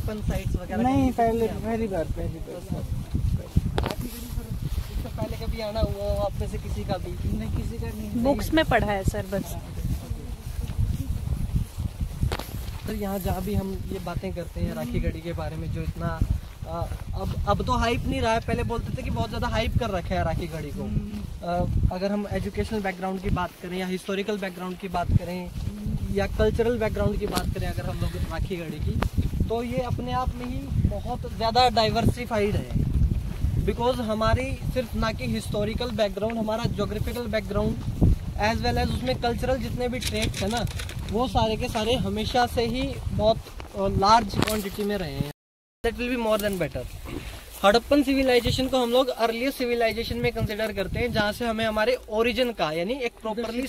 Harappan sites वगैरह? नहीं, पहली बार। इससे पहले कभी आना हुआ आप में से किसी का भी? नहीं, किसी का नहीं। बुक्स में पढ़ा है सर बस। तो यहाँ जहाँ भी हम ये बातें करते हैं राखी गढ़ी के बारे में, जो इतना अब तो हाइप नहीं रहा है, पहले बोलते थे कि बहुत ज़्यादा हाइप कर रखा है राखी गढ़ी को। अगर हम एजुकेशनल बैकग्राउंड की बात करें या हिस्टोरिकल बैकग्राउंड की बात करें या कल्चरल बैकग्राउंड की बात करें अगर हम लोग राखी गढ़ी की, तो ये अपने आप में ही बहुत ज़्यादा डाइवर्सिफाइड है। बिकॉज हमारी सिर्फ ना कि हिस्टोरिकल बैकग्राउंड, हमारा geographical background as well as उसमें कल्चरल जितने भी ट्रेट्स है ना, वो सारे के सारे हमेशा से ही बहुत लार्ज क्वांटिटी में रहे हैं। That will be more than better. Harappan civilisation को हम लोग अर्लीस्ट सिविलाइजेशन में कंसिडर करते हैं, जहाँ से हमें हमारे ओरिजिन का यानी एक प्रॉपरली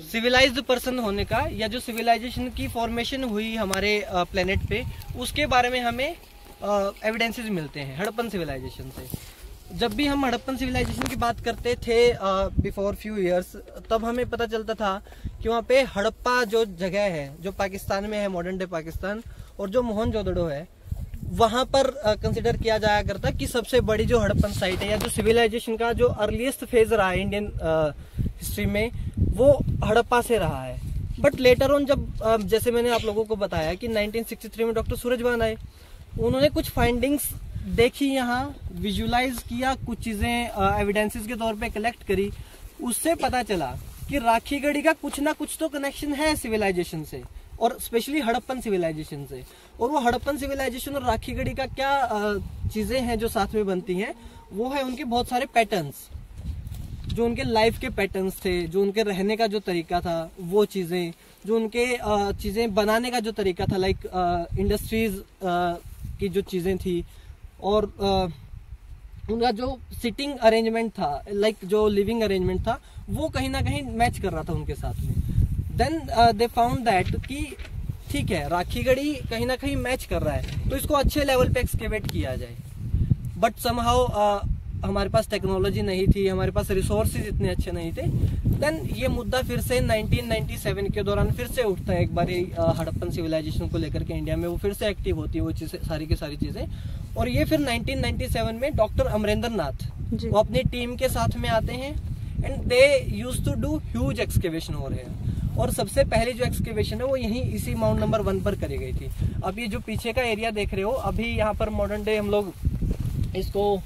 सिविलाइज्ड पर्सन होने का, या जो सिविलाइजेशन की फॉर्मेशन हुई हमारे प्लेनेट पे, उसके बारे में हमें एविडेंसेस मिलते हैं हड़प्पन सिविलाइजेशन से। जब भी हम हड़प्पन सिविलाइजेशन की बात करते थे बिफोर फ्यू इयर्स, तब हमें पता चलता था कि वहाँ पे हड़प्पा जो जगह है जो पाकिस्तान में है, मॉडर्न डे पाकिस्तान, और जो मोहनजोदड़ो है, वहाँ पर कंसिडर किया जाया करता कि सबसे बड़ी जो हड़प्पन साइट है या जो सिविलाइजेशन का जो अर्लीस्ट फेज रहा है इंडियन हिस्ट्री में, वो हड़प्पा से रहा है। बट लेटर ऑन जब जैसे मैंने आप लोगों को बताया कि 1963 में डॉक्टर सूरजभान आए, उन्होंने कुछ फाइंडिंग्स देखी, यहाँ विजुलाइज किया, कुछ चीजें एविडेंसेस के तौर पे कलेक्ट करी, उससे पता चला कि राखी गढ़ी का कुछ ना कुछ तो कनेक्शन है सिविलाइजेशन से, और स्पेशली हड़प्पन सिविलाइजेशन से। और वो हड़प्पन सिविलाइजेशन और राखी गढ़ी का क्या चीजें हैं जो साथ में बनती हैं, वो है उनके बहुत सारे पैटर्न्स, जो उनके लाइफ के पैटर्न्स थे, जो उनके रहने का जो तरीका था, वो चीजें, जो उनके चीजें बनाने का जो तरीका था, लाइक इंडस्ट्रीज की जो चीजें थी, और उनका जो सिटिंग अरेंजमेंट था, लाइक जो लिविंग अरेंजमेंट था, वो कहीं ना कहीं मैच कर रहा था उनके साथ में। देन दे फाउंड दैट कि ठीक है, राखी गढ़ी कहीं ना कहीं मैच कर रहा है, तो इसको अच्छे लेवल पे एक्सकेवेट किया जाए। बट समहाउ हमारे पास टेक्नोलॉजी नहीं थी, हमारे पास रिसोर्सेज इतने अच्छे नहीं थे। देन ये मुद्दा फिर से 1997 के दौरान फिर से उठता है एक बार, हड़प्पन सिविलाइजेशन को लेकर के इंडिया में वो फिर से एक्टिव होती है वो चीजें, सारी की सारी चीजें। और ये फिर 1997 में डॉक्टर अमरेंद्र नाथ वो अपनी टीम के साथ में आते हैं, and they used to do huge excavation हो रहे हैं। और सबसे पहली जो एक्सकेवेशन है वो यहीं इसी माउंट नंबर 1 पर करी गई थी। अब ये जो पीछे का एरिया देख रहे हो, अभी यहाँ पर मॉडर्न डे हम लोग इसको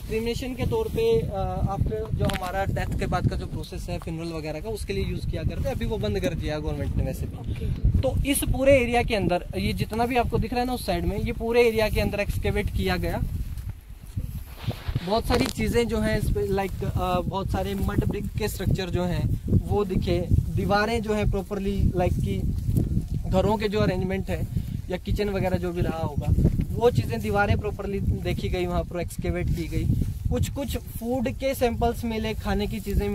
क्रीमेशन के तौर पे आफ्टर जो हमारा डेथ के बाद का जो प्रोसेस है फ्यूनरल वगैरह का, उसके लिए यूज किया करते हैं। अभी वो बंद कर दिया गवर्नमेंट ने वैसे भी। तो इस पूरे एरिया के अंदर ये जितना भी आपको दिख रहा है ना उस साइड में, ये पूरे एरिया के अंदर एक्सकेवेट किया गया। बहुत सारी चीजें जो हैं लाइक बहुत सारे मड ब्रिक के स्ट्रक्चर जो हैं वो दिखे, दीवारें जो है प्रॉपरली लाइक कि घरों के जो अरेंजमेंट है या किचन वगैरह जो भी रहा होगा, वो चीजें दीवारें प्रॉपरली देखी गई, वहां पर एक्सकेवेट की गई। कुछ फूड के सैंपल्स मिले, खाने की चीजें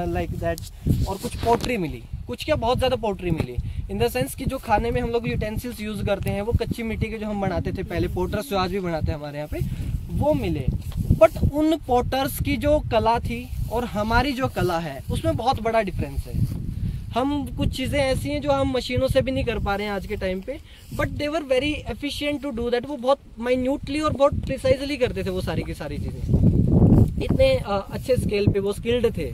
लाइक दैट, और कुछ पोट्री मिली, कुछ क्या बहुत ज्यादा पोट्री मिली, इन द सेंस कि जो खाने में हम लोग यूटेंसिल्स यूज करते हैं वो कच्ची मिट्टी के जो हम बनाते थे पहले, पोटर्स जो आज भी बनाते हैं हमारे यहाँ पे, वो मिले। बट उन पोटर्स की जो कला थी और हमारी जो कला है उसमें बहुत बड़ा डिफरेंस है। हम कुछ चीजें ऐसी हैं जो हम मशीनों से भी नहीं कर पा रहे हैं आज के टाइम पे, but they were very efficient to do that. वो बहुत माइन्यूटली और बहुत प्रिसाइजली करते थे वो सारी की सारी चीजें, इतने अच्छे स्केल पे वो स्किल्ड थे।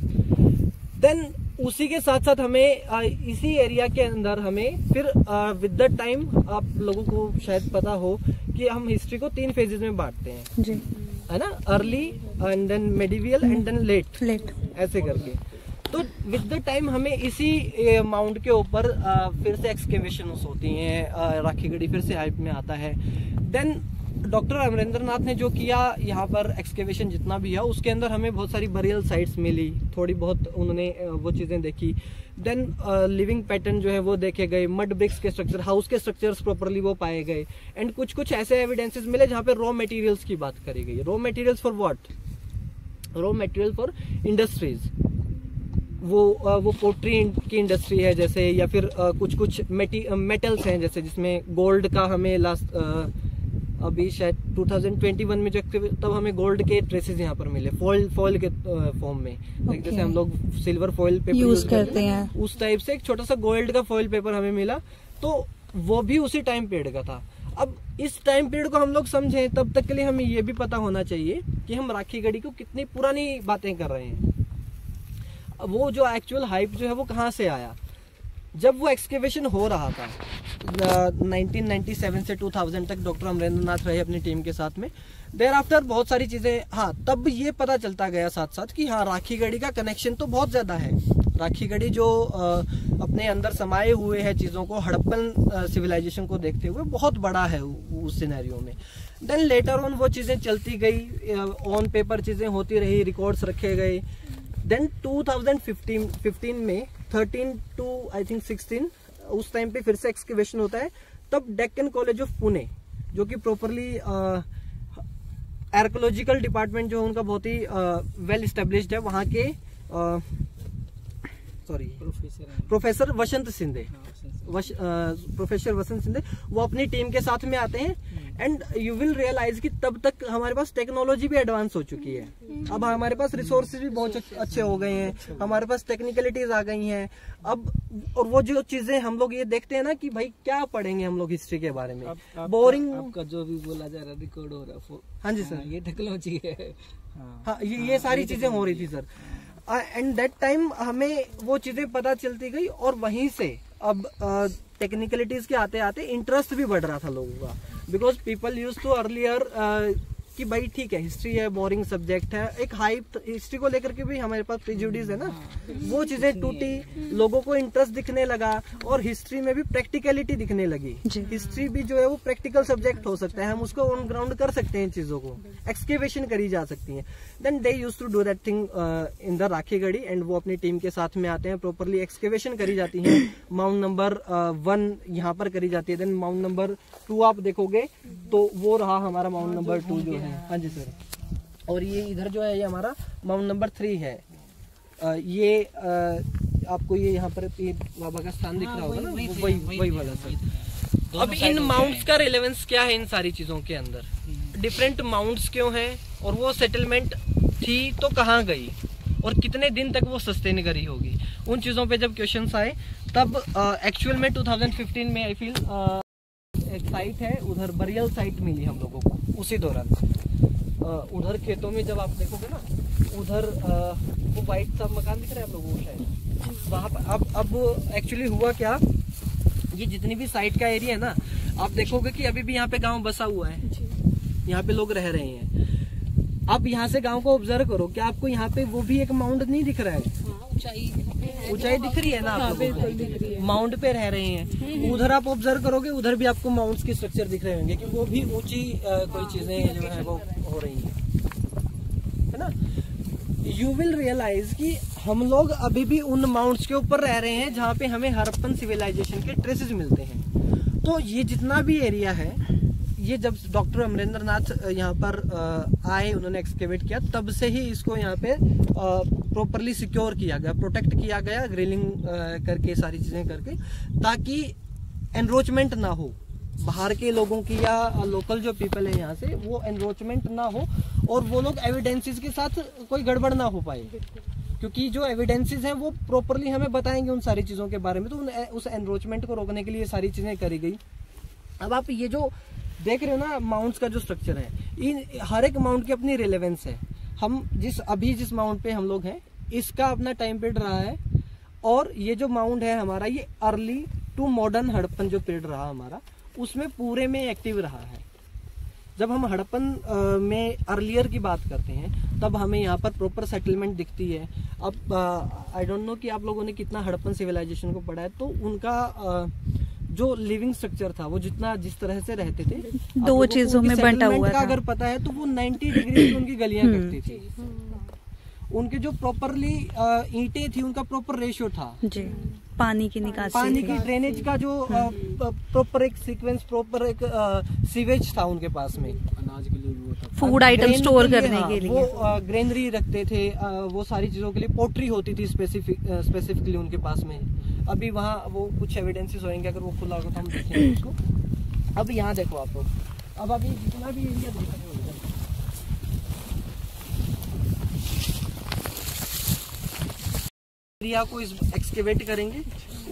देन उसी के साथ साथ हमें इसी एरिया के अंदर हमें फिर विद द टाइम, आप लोगों को शायद पता हो कि हम हिस्ट्री को 3 फेजेस में बांटते हैं जी, है ना, early and then medieval and then late ऐसे करके। तो विद द टाइम हमें इसी माउंट के ऊपर फिर से एक्सकेवेशंस होती हैं, राखी गढ़ी फिर से हाइप में आता है। देन डॉक्टर अमरेंद्र नाथ ने जो किया यहाँ पर एक्सकेवेशन जितना भी है, उसके अंदर हमें बहुत सारी बरियल साइट्स मिली, थोड़ी बहुत उन्होंने वो चीज़ें देखी। देन लिविंग पैटर्न जो है वो देखे गए, मड ब्रिक्स के स्ट्रक्चर, हाउस के स्ट्रक्चर्स प्रॉपरली वो पाए गए, एंड कुछ ऐसे एविडेंसेस मिले जहाँ पे रॉ मटेरियल्स की बात करी गई। Raw materials for what? Raw material for industries, वो पोट्री की इंडस्ट्री है जैसे, या फिर कुछ मेटल्स हैं जैसे, जिसमें गोल्ड का हमें लास्ट अभी शायद 2021 में जो तब हमें गोल्ड के ट्रेसेस यहाँ पर मिले, फॉइल के फॉर्म में, लाइक जैसे हम लोग सिल्वर फॉइल पेपर यूज करते हैं, उस टाइप से एक छोटा सा गोल्ड का फॉइल पेपर हमें मिला। तो वो भी उसी टाइम पीरियड का था। अब इस टाइम पीरियड को हम लोग समझें तब तक के लिए हमें ये भी पता होना चाहिए कि हम राखी गढ़ी को कितनी पुरानी बातें कर रहे हैं। वो जो एक्चुअल हाइप जो है वो कहाँ से आया, जब वो एक्सकेवेशन हो रहा था 1997 से 2000 तक डॉक्टर अमरेंद्र नाथ रहे अपनी टीम के साथ में। देर आफ्टर बहुत सारी चीजें, हाँ तब ये पता चलता गया साथ साथ कि हाँ राखी गढ़ी का कनेक्शन तो बहुत ज्यादा है। राखी गढ़ी जो अपने अंदर समाये हुए है चीजों को, हड़प्पन सिविलाइजेशन को देखते हुए बहुत बड़ा है उस सिनेरियो में। देन लेटर ऑन वो चीजें चलती गई, ऑन पेपर चीजें होती रही, रिकॉर्ड्स रखे गए। देन 2015 में 13 टू आई थिंक 16 उस टाइम पे फिर से एक्सकेवेशन होता है। तब डेक्कन कॉलेज ऑफ पुणे, जो कि प्रॉपरली आर्कोलॉजिकल डिपार्टमेंट जो है उनका बहुत ही वेल एस्टेब्लिश्ड है, वहाँ के प्रोफेसर वसंत सिंधे, प्रोफेसर वसंत सिंधे वो अपनी टीम के साथ में आते हैं। एंड यू विल रियलाइज कि तब तक हमारे पास टेक्नोलॉजी भी एडवांस हो चुकी है, अब हमारे पास रिसोर्सेज भी बहुत अच्छे हो गए हैं, हमारे पास टेक्निकलिटीज आ गई हैं अब। और वो जो चीजें हम लोग ये देखते हैं ना कि भाई क्या पढ़ेंगे हम लोग हिस्ट्री के बारे में, बोरिंग। आपका जो भी बोला जा रहा रिकॉर्ड हो रहा है, हाँ जी सर, ये टेक्नोलॉजी है। हाँ ये सारी चीजें हो रही थी सर। एंड दैट टाइम हमें वो चीजें पता चलती गई, और वहीं से अब टेक्निकलिटीज के आते आते इंटरेस्ट भी बढ़ रहा था लोगों का। Because people use to earlier कि भाई ठीक है हिस्ट्री है, बोरिंग सब्जेक्ट है, एक हाइप हिस्ट्री को लेकर के भी हमारे पास प्रिजुडिस है ना, वो चीजें टूटी, लोगों को इंटरेस्ट दिखने लगा, और हिस्ट्री में भी प्रैक्टिकलिटी दिखने लगी। हिस्ट्री भी जो है वो प्रैक्टिकल सब्जेक्ट हो सकता है, हम उसको ऑन ग्राउंड कर सकते हैं, चीजों को एक्सकेवेशन करी जा सकती है। Then they use to do that thing in the Rakhigarhi, and वो अपनी टीम के साथ में आते हैं, प्रॉपरली एक्सकेवेशन करी जाती है। माउंट नंबर 1 यहाँ पर करी जाती है। देन माउंट नंबर 2 आप देखोगे तो वो रहा हमारा माउंट नंबर 2 जो है। हाँ जी सर, और ये इधर जो है ये हमारा माउंट नंबर 3 है। ये आपको ये यहाँ पर ये बाबा का स्थान दिख रहा होगा ना, वही वाला सर। अब इन माउंट्स का रिलेवेंस क्या है इन सारी चीजों के अंदर, डिफरेंट माउंट्स क्यों हैं, और वो सेटलमेंट थी तो कहाँ गई, और कितने दिन तक वो सस्टेन करी होगी, उन चीजों पे जब क्वेश्चंस आए तब एक्चुअल में 2015 में आई फील एक साइट है उधर, बरियल साइट मिली हम लोगों को उसी दौरान। उधर खेतों में जब आप देखोगे ना, उधर वो व्हाइट सा मकान दिख रहा है आप लोगों को शायद, वहाँ पर अब एक्चुअली हुआ क्या, ये जितनी भी साइट का एरिया है ना, आप देखोगे कि अभी भी यहाँ पे गांव बसा हुआ है, यहाँ पे लोग रह रहे हैं। आप यहाँ से गांव को ऑब्जर्व करो, क्या आपको यहाँ पे वो भी एक माउंट नहीं दिख रहा है? ऊंचाई दिख रही है ना आप लोगों, माउंट पे रह रहे हैं। उधर आप ऑब्जर्व करोगे, उधर भी आपको माउंट्स की स्ट्रक्चर दिख रहे होंगे कि वो भी ऊंची कोई चीजें जो है वो हो रही है ना। यू विल रियलाइज कि हम लोग अभी भी उन माउंट्स के ऊपर रह रहे हैं जहाँ पे हमें हड़प्पन सिविलाइजेशन के ट्रेसेस मिलते हैं। तो ये जितना भी एरिया है, ये जब डॉक्टर अमरेंद्र नाथ यहाँ पर आए, उन्होंने एक्सकेवेट किया, तब से ही इसको यहाँ पे प्रॉपरली सिक्योर किया गया, प्रोटेक्ट किया गया, ग्रिलिंग करके सारी चीजें करके, ताकि एनरोचमेंट ना हो बाहर के लोगों की या लोकल जो पीपल है यहाँ से, वो एनरोचमेंट ना हो, और वो लोग एविडेंसेस के साथ कोई गड़बड़ ना हो पाए, क्योंकि जो एविडेंसेस हैं वो प्रॉपरली हमें बताएंगे उन सारी चीजों के बारे में। तो उस एनरोचमेंट को रोकने के लिए सारी चीजें करी गई। अब आप ये जो देख रहे हो ना माउंट्स का जो स्ट्रक्चर है, इन हर एक माउंट की अपनी रिलेवेंस है। हम जिस माउंट पे हम लोग हैं, इसका अपना टाइम पीरियड रहा है, और ये जो माउंट है हमारा, ये अर्ली टू मॉडर्न हड़प्पन जो पीरियड रहा हमारा, उसमें पूरे में एक्टिव रहा है। जब हम हड़प्पन में अर्लियर की बात करते हैं, तब हमें यहाँ पर प्रॉपर सेटलमेंट दिखती है। अब आई डोंट नो कि आप लोगों ने कितना हड़प्पन सिविलाइजेशन को पढ़ा है, तो उनका जो लिविंग स्ट्रक्चर था, वो जिस तरह से रहते थे, 2 चीजों में बंटा हुआ था। अगर पता है तो वो 90 डिग्री की उनकी गलियां कटती थी। उनके जो प्रॉपरली ईंटें थी, उनका प्रॉपर रेशियो था जी, पानी की निकासी, पानी की ड्रेनेज का जो प्रॉपर एक सीक्वेंस, प्रॉपर एक सीवेज था उनके पास में, अनाज के लिए भी होता, फूड आइटम स्टोर करने के लिए, वो ग्रेनरी रखते थे, वो सारी चीजों के लिए पोट्री होती थी स्पेसिफिकली उनके पास में। अभी वहाँ वो कुछ एविडेंसेस होंगे, अगर वो खुला होगा तो हम देखेंगे उसको। अब यहाँ देखो आप लोग, अब अभी जितना भी एरिया देख रहे हो, एरिया को एक्सकेवेट करेंगे,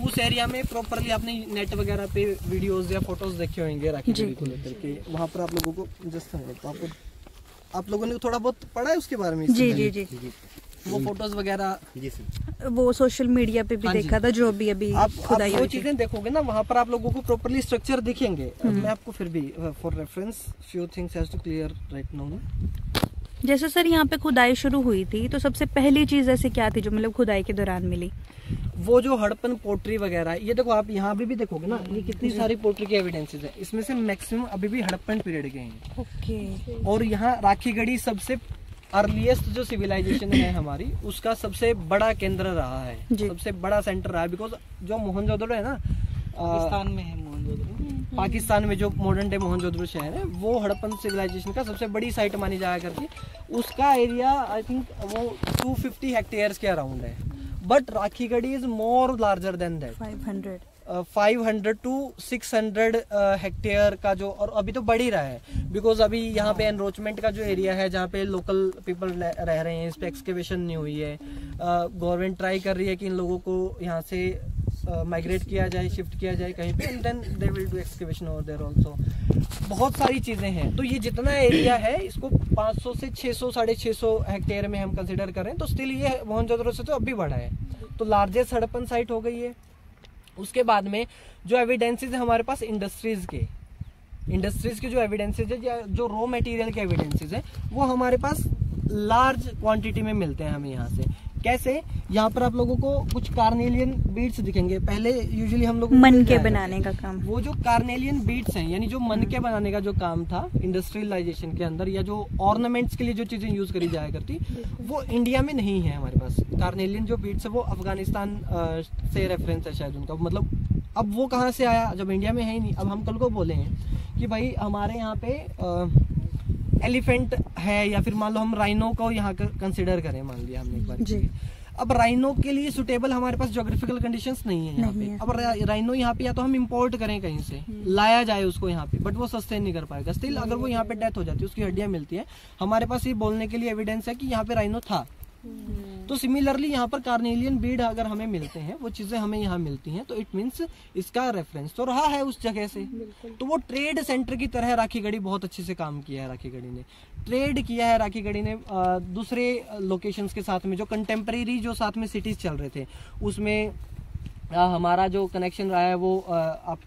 उस एरिया में प्रॉपरली आपने नेट वगैरह पे वीडियोस या फोटोज देखे होंगे राखी गढ़ी को लेकर के, वहाँ पर आप लोगों को जस्ट आप लोगों ने थोड़ा बहुत पढ़ा है उसके बारे में? जी जी जी, वो फोटोज वगैरह वो सोशल मीडिया पे भी देखा था, जो भी अभी आप वो चीजें देखोगे ना, वहाँ पर आप लोगों को प्रॉपरली स्ट्रक्चर दिखेंगे। मैं आपको फिर भी for reference few things has to clear right now. जैसे सर यहाँ पे खुदाई शुरू हुई थी, तो सबसे पहली चीज ऐसे क्या थी जो मतलब खुदाई के दौरान मिली? वो जो हड़प्पन पोट्री वगैरह, ये देखो आप यहाँ भी देखोगे ना, ये कितनी सारी पोट्री के एविडेंसेस है, इसमें से मैक्सिमम अभी भी हड़प्पन पीरियड के हैं। ओके। और यहाँ राखी गढ़ी सबसे अर्लीस्ट जो सिविलाइजेशन है हमारी, उसका सबसे बड़ा केंद्र रहा है, सबसे बड़ा सेंटर रहा है। बिकॉज जो मोहनजोदड़ो है ना, पाकिस्तान में है मोहनजोदड़ो, पाकिस्तान में जो मॉडर्न डे मोहनजोदड़ो शहर है, वो हड़प्पन सिविलाइजेशन का सबसे बड़ी साइट मानी जाया करती है। उसका एरिया आई थिंक वो 250 हेक्टेयर्स के अराउंड है, but Rakhigarhi is more larger than that, 500 to 600 hectare का जो, और अभी तो बढ़ ही रहा है। बिकॉज अभी यहाँ पे एनरोचमेंट का जो एरिया है, जहाँ पे लोकल पीपल रह रहे हैं, इस पे एक्सकेवेशन नहीं हुई है। गवर्नमेंट ट्राई कर रही है कि इन लोगों को यहाँ से माइग्रेट किया जाए, शिफ्ट किया जाए कहीं पे, and then they will do excavation over there also. बहुत सारी चीजें हैं। तो ये जितना एरिया है, इसको 500 से 600 650 हेक्टेयर में हम कंसिडर करें तो स्टिल ये मोहनजोदड़ो से तो अब भी बड़ा है। तो लार्जेस्ट हड़प्पन साइट हो गई है। उसके बाद में जो एविडेंसेस है हमारे पास इंडस्ट्रीज के जो एविडेंसेस है, या जो रॉ मटेरियल के एविडेंसेस है, वो हमारे पास लार्ज क्वांटिटी में मिलते हैं हमें यहाँ से। कैसे? यहाँ पर आप लोगों को कुछ कार्नेलियन बीड्स दिखेंगे। पहले यूजुअली हम लोग मन के बनाने का काम, वो जो कार्नेलियन बीड्स हैं, यानी जो मन के बनाने का जो काम था इंडस्ट्रियलाइजेशन के अंदर, या जो ऑर्नामेंट्स के लिए जो चीजें यूज करी जाया करती, वो इंडिया में नहीं है हमारे पास। कार्नेलियन जो बीड्स है वो अफगानिस्तान से रेफरेंस है शायद उनका। मतलब अब वो कहाँ से आया जब इंडिया में है ही नहीं। अब हम कल को बोले हैं कि भाई हमारे यहाँ पे एलिफेंट है, या फिर मान लो हम राइनो को यहाँ कंसिडर करें, मान लिया हमने एक बार। अब राइनो के लिए सुटेबल हमारे पास ज्योग्राफिकल कंडीशंस नहीं है यहाँ पे। अब राइनो यहाँ पे या तो हम इंपोर्ट करें कहीं से, लाया जाए उसको यहाँ पे, बट वो सस्टेन नहीं कर पाएगा। स्टिल अगर वो यहाँ पे डेथ हो जाती है, उसकी हड्डियां मिलती है, हमारे पास ये बोलने के लिए एविडेंस है कि यहाँ पे राइनो था। तो सिमिलरली यहाँ पर कार्नेलियन बीड अगर हमें मिलते हैं, वो चीजें हमें यहाँ मिलती हैं, तो इट मीन्स इसका रेफरेंस तो रहा है उस जगह से। तो वो ट्रेड सेंटर की तरह राखी गढ़ी बहुत अच्छे से काम किया है। राखी गढ़ी ने ट्रेड किया है, राखी गढ़ी ने दूसरे लोकेशंस के साथ में, जो कंटेम्प्रेरी जो साथ में सिटीज चल रहे थे, उसमें हमारा जो कनेक्शन रहा है वो आप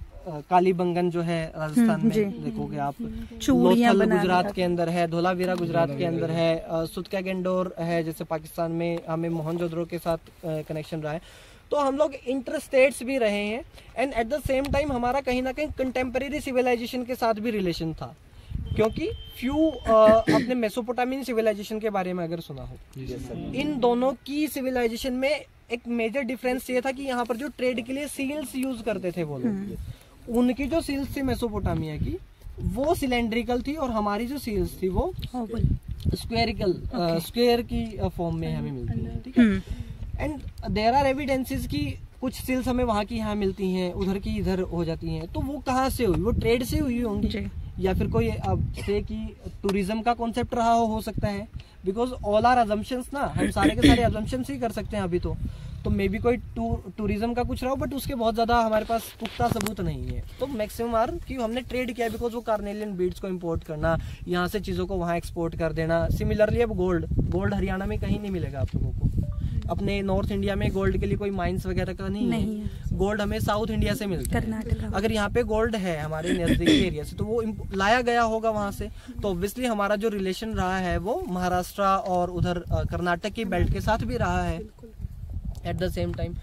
कालीबंगन जो है राजस्थान में देखोगे आप, लोथल गुजरात के अंदर है, धोलावीरा गुजरात के अंदर है, सुतका गेंडोर है, जैसे पाकिस्तान में हमें मोहनजोदड़ो के साथ कनेक्शन रहा है। तो हम लोग इंटर स्टेट्स भी रहे हैं, and at the same time हमारा कहीं ना कहीं कंटेम्प्रेरी सिविलाइजेशन के साथ भी रिलेशन था। क्योंकि फ्यू अपने मेसोपोटामियन सिविलाइजेशन के बारे में अगर सुना हो, इन दोनों की सिविलाइजेशन में एक मेजर डिफरेंस ये था कि यहाँ पर जो ट्रेड के लिए सील्स यूज करते थे वो लोग, उनकी जो सील्स थी मेसोपोटामिया की, वो सिलेंड्रिकल थी, और हमारी जो सील्स थी वो स्क्वेरिकल स्क्वेयर की फॉर्म में हमें मिलती है। ठीक है। एंड देयर आर एविडेंसेस की कुछ सील्स हमें वहाँ की यहाँ मिलती हैं, उधर की इधर हो जाती हैं। तो वो कहाँ से हुई? वो ट्रेड से हुई होंगी, या फिर कोई अब से कि टूरिज्म का कॉन्सेप्ट रहा हो सकता है। बिकॉज ऑल आर अजम्पशंस ना, हम सारे के सारे अजम्पशंस ही कर सकते हैं अभी तो मे बी कोई टूरिज्म का कुछ रहा हो, बट उसके बहुत ज्यादा हमारे पास पुख्ता सबूत नहीं है। तो मैक्सिमम आर कि हमने ट्रेड किया, बिकॉज वो कार्नेलियन बीड्स को इंपोर्ट करना, यहाँ से चीजों को वहाँ एक्सपोर्ट कर देना। सिमिलरली अब गोल्ड हरियाणा में कहीं नहीं मिलेगा आप लोगों को। अपने नॉर्थ इंडिया में गोल्ड के लिए कोई माइंस वगैरह का नहीं है। गोल्ड हमें साउथ इंडिया से मिलता है। अगर यहाँ पे गोल्ड है हमारे नजदीकी एरिया से, तो वो लाया गया होगा वहां से। तो ऑब्वियसली हमारा जो रिलेशन रहा है वो महाराष्ट्र और उधर कर्नाटक की बेल्ट के साथ भी रहा है एट द सेम टाइम।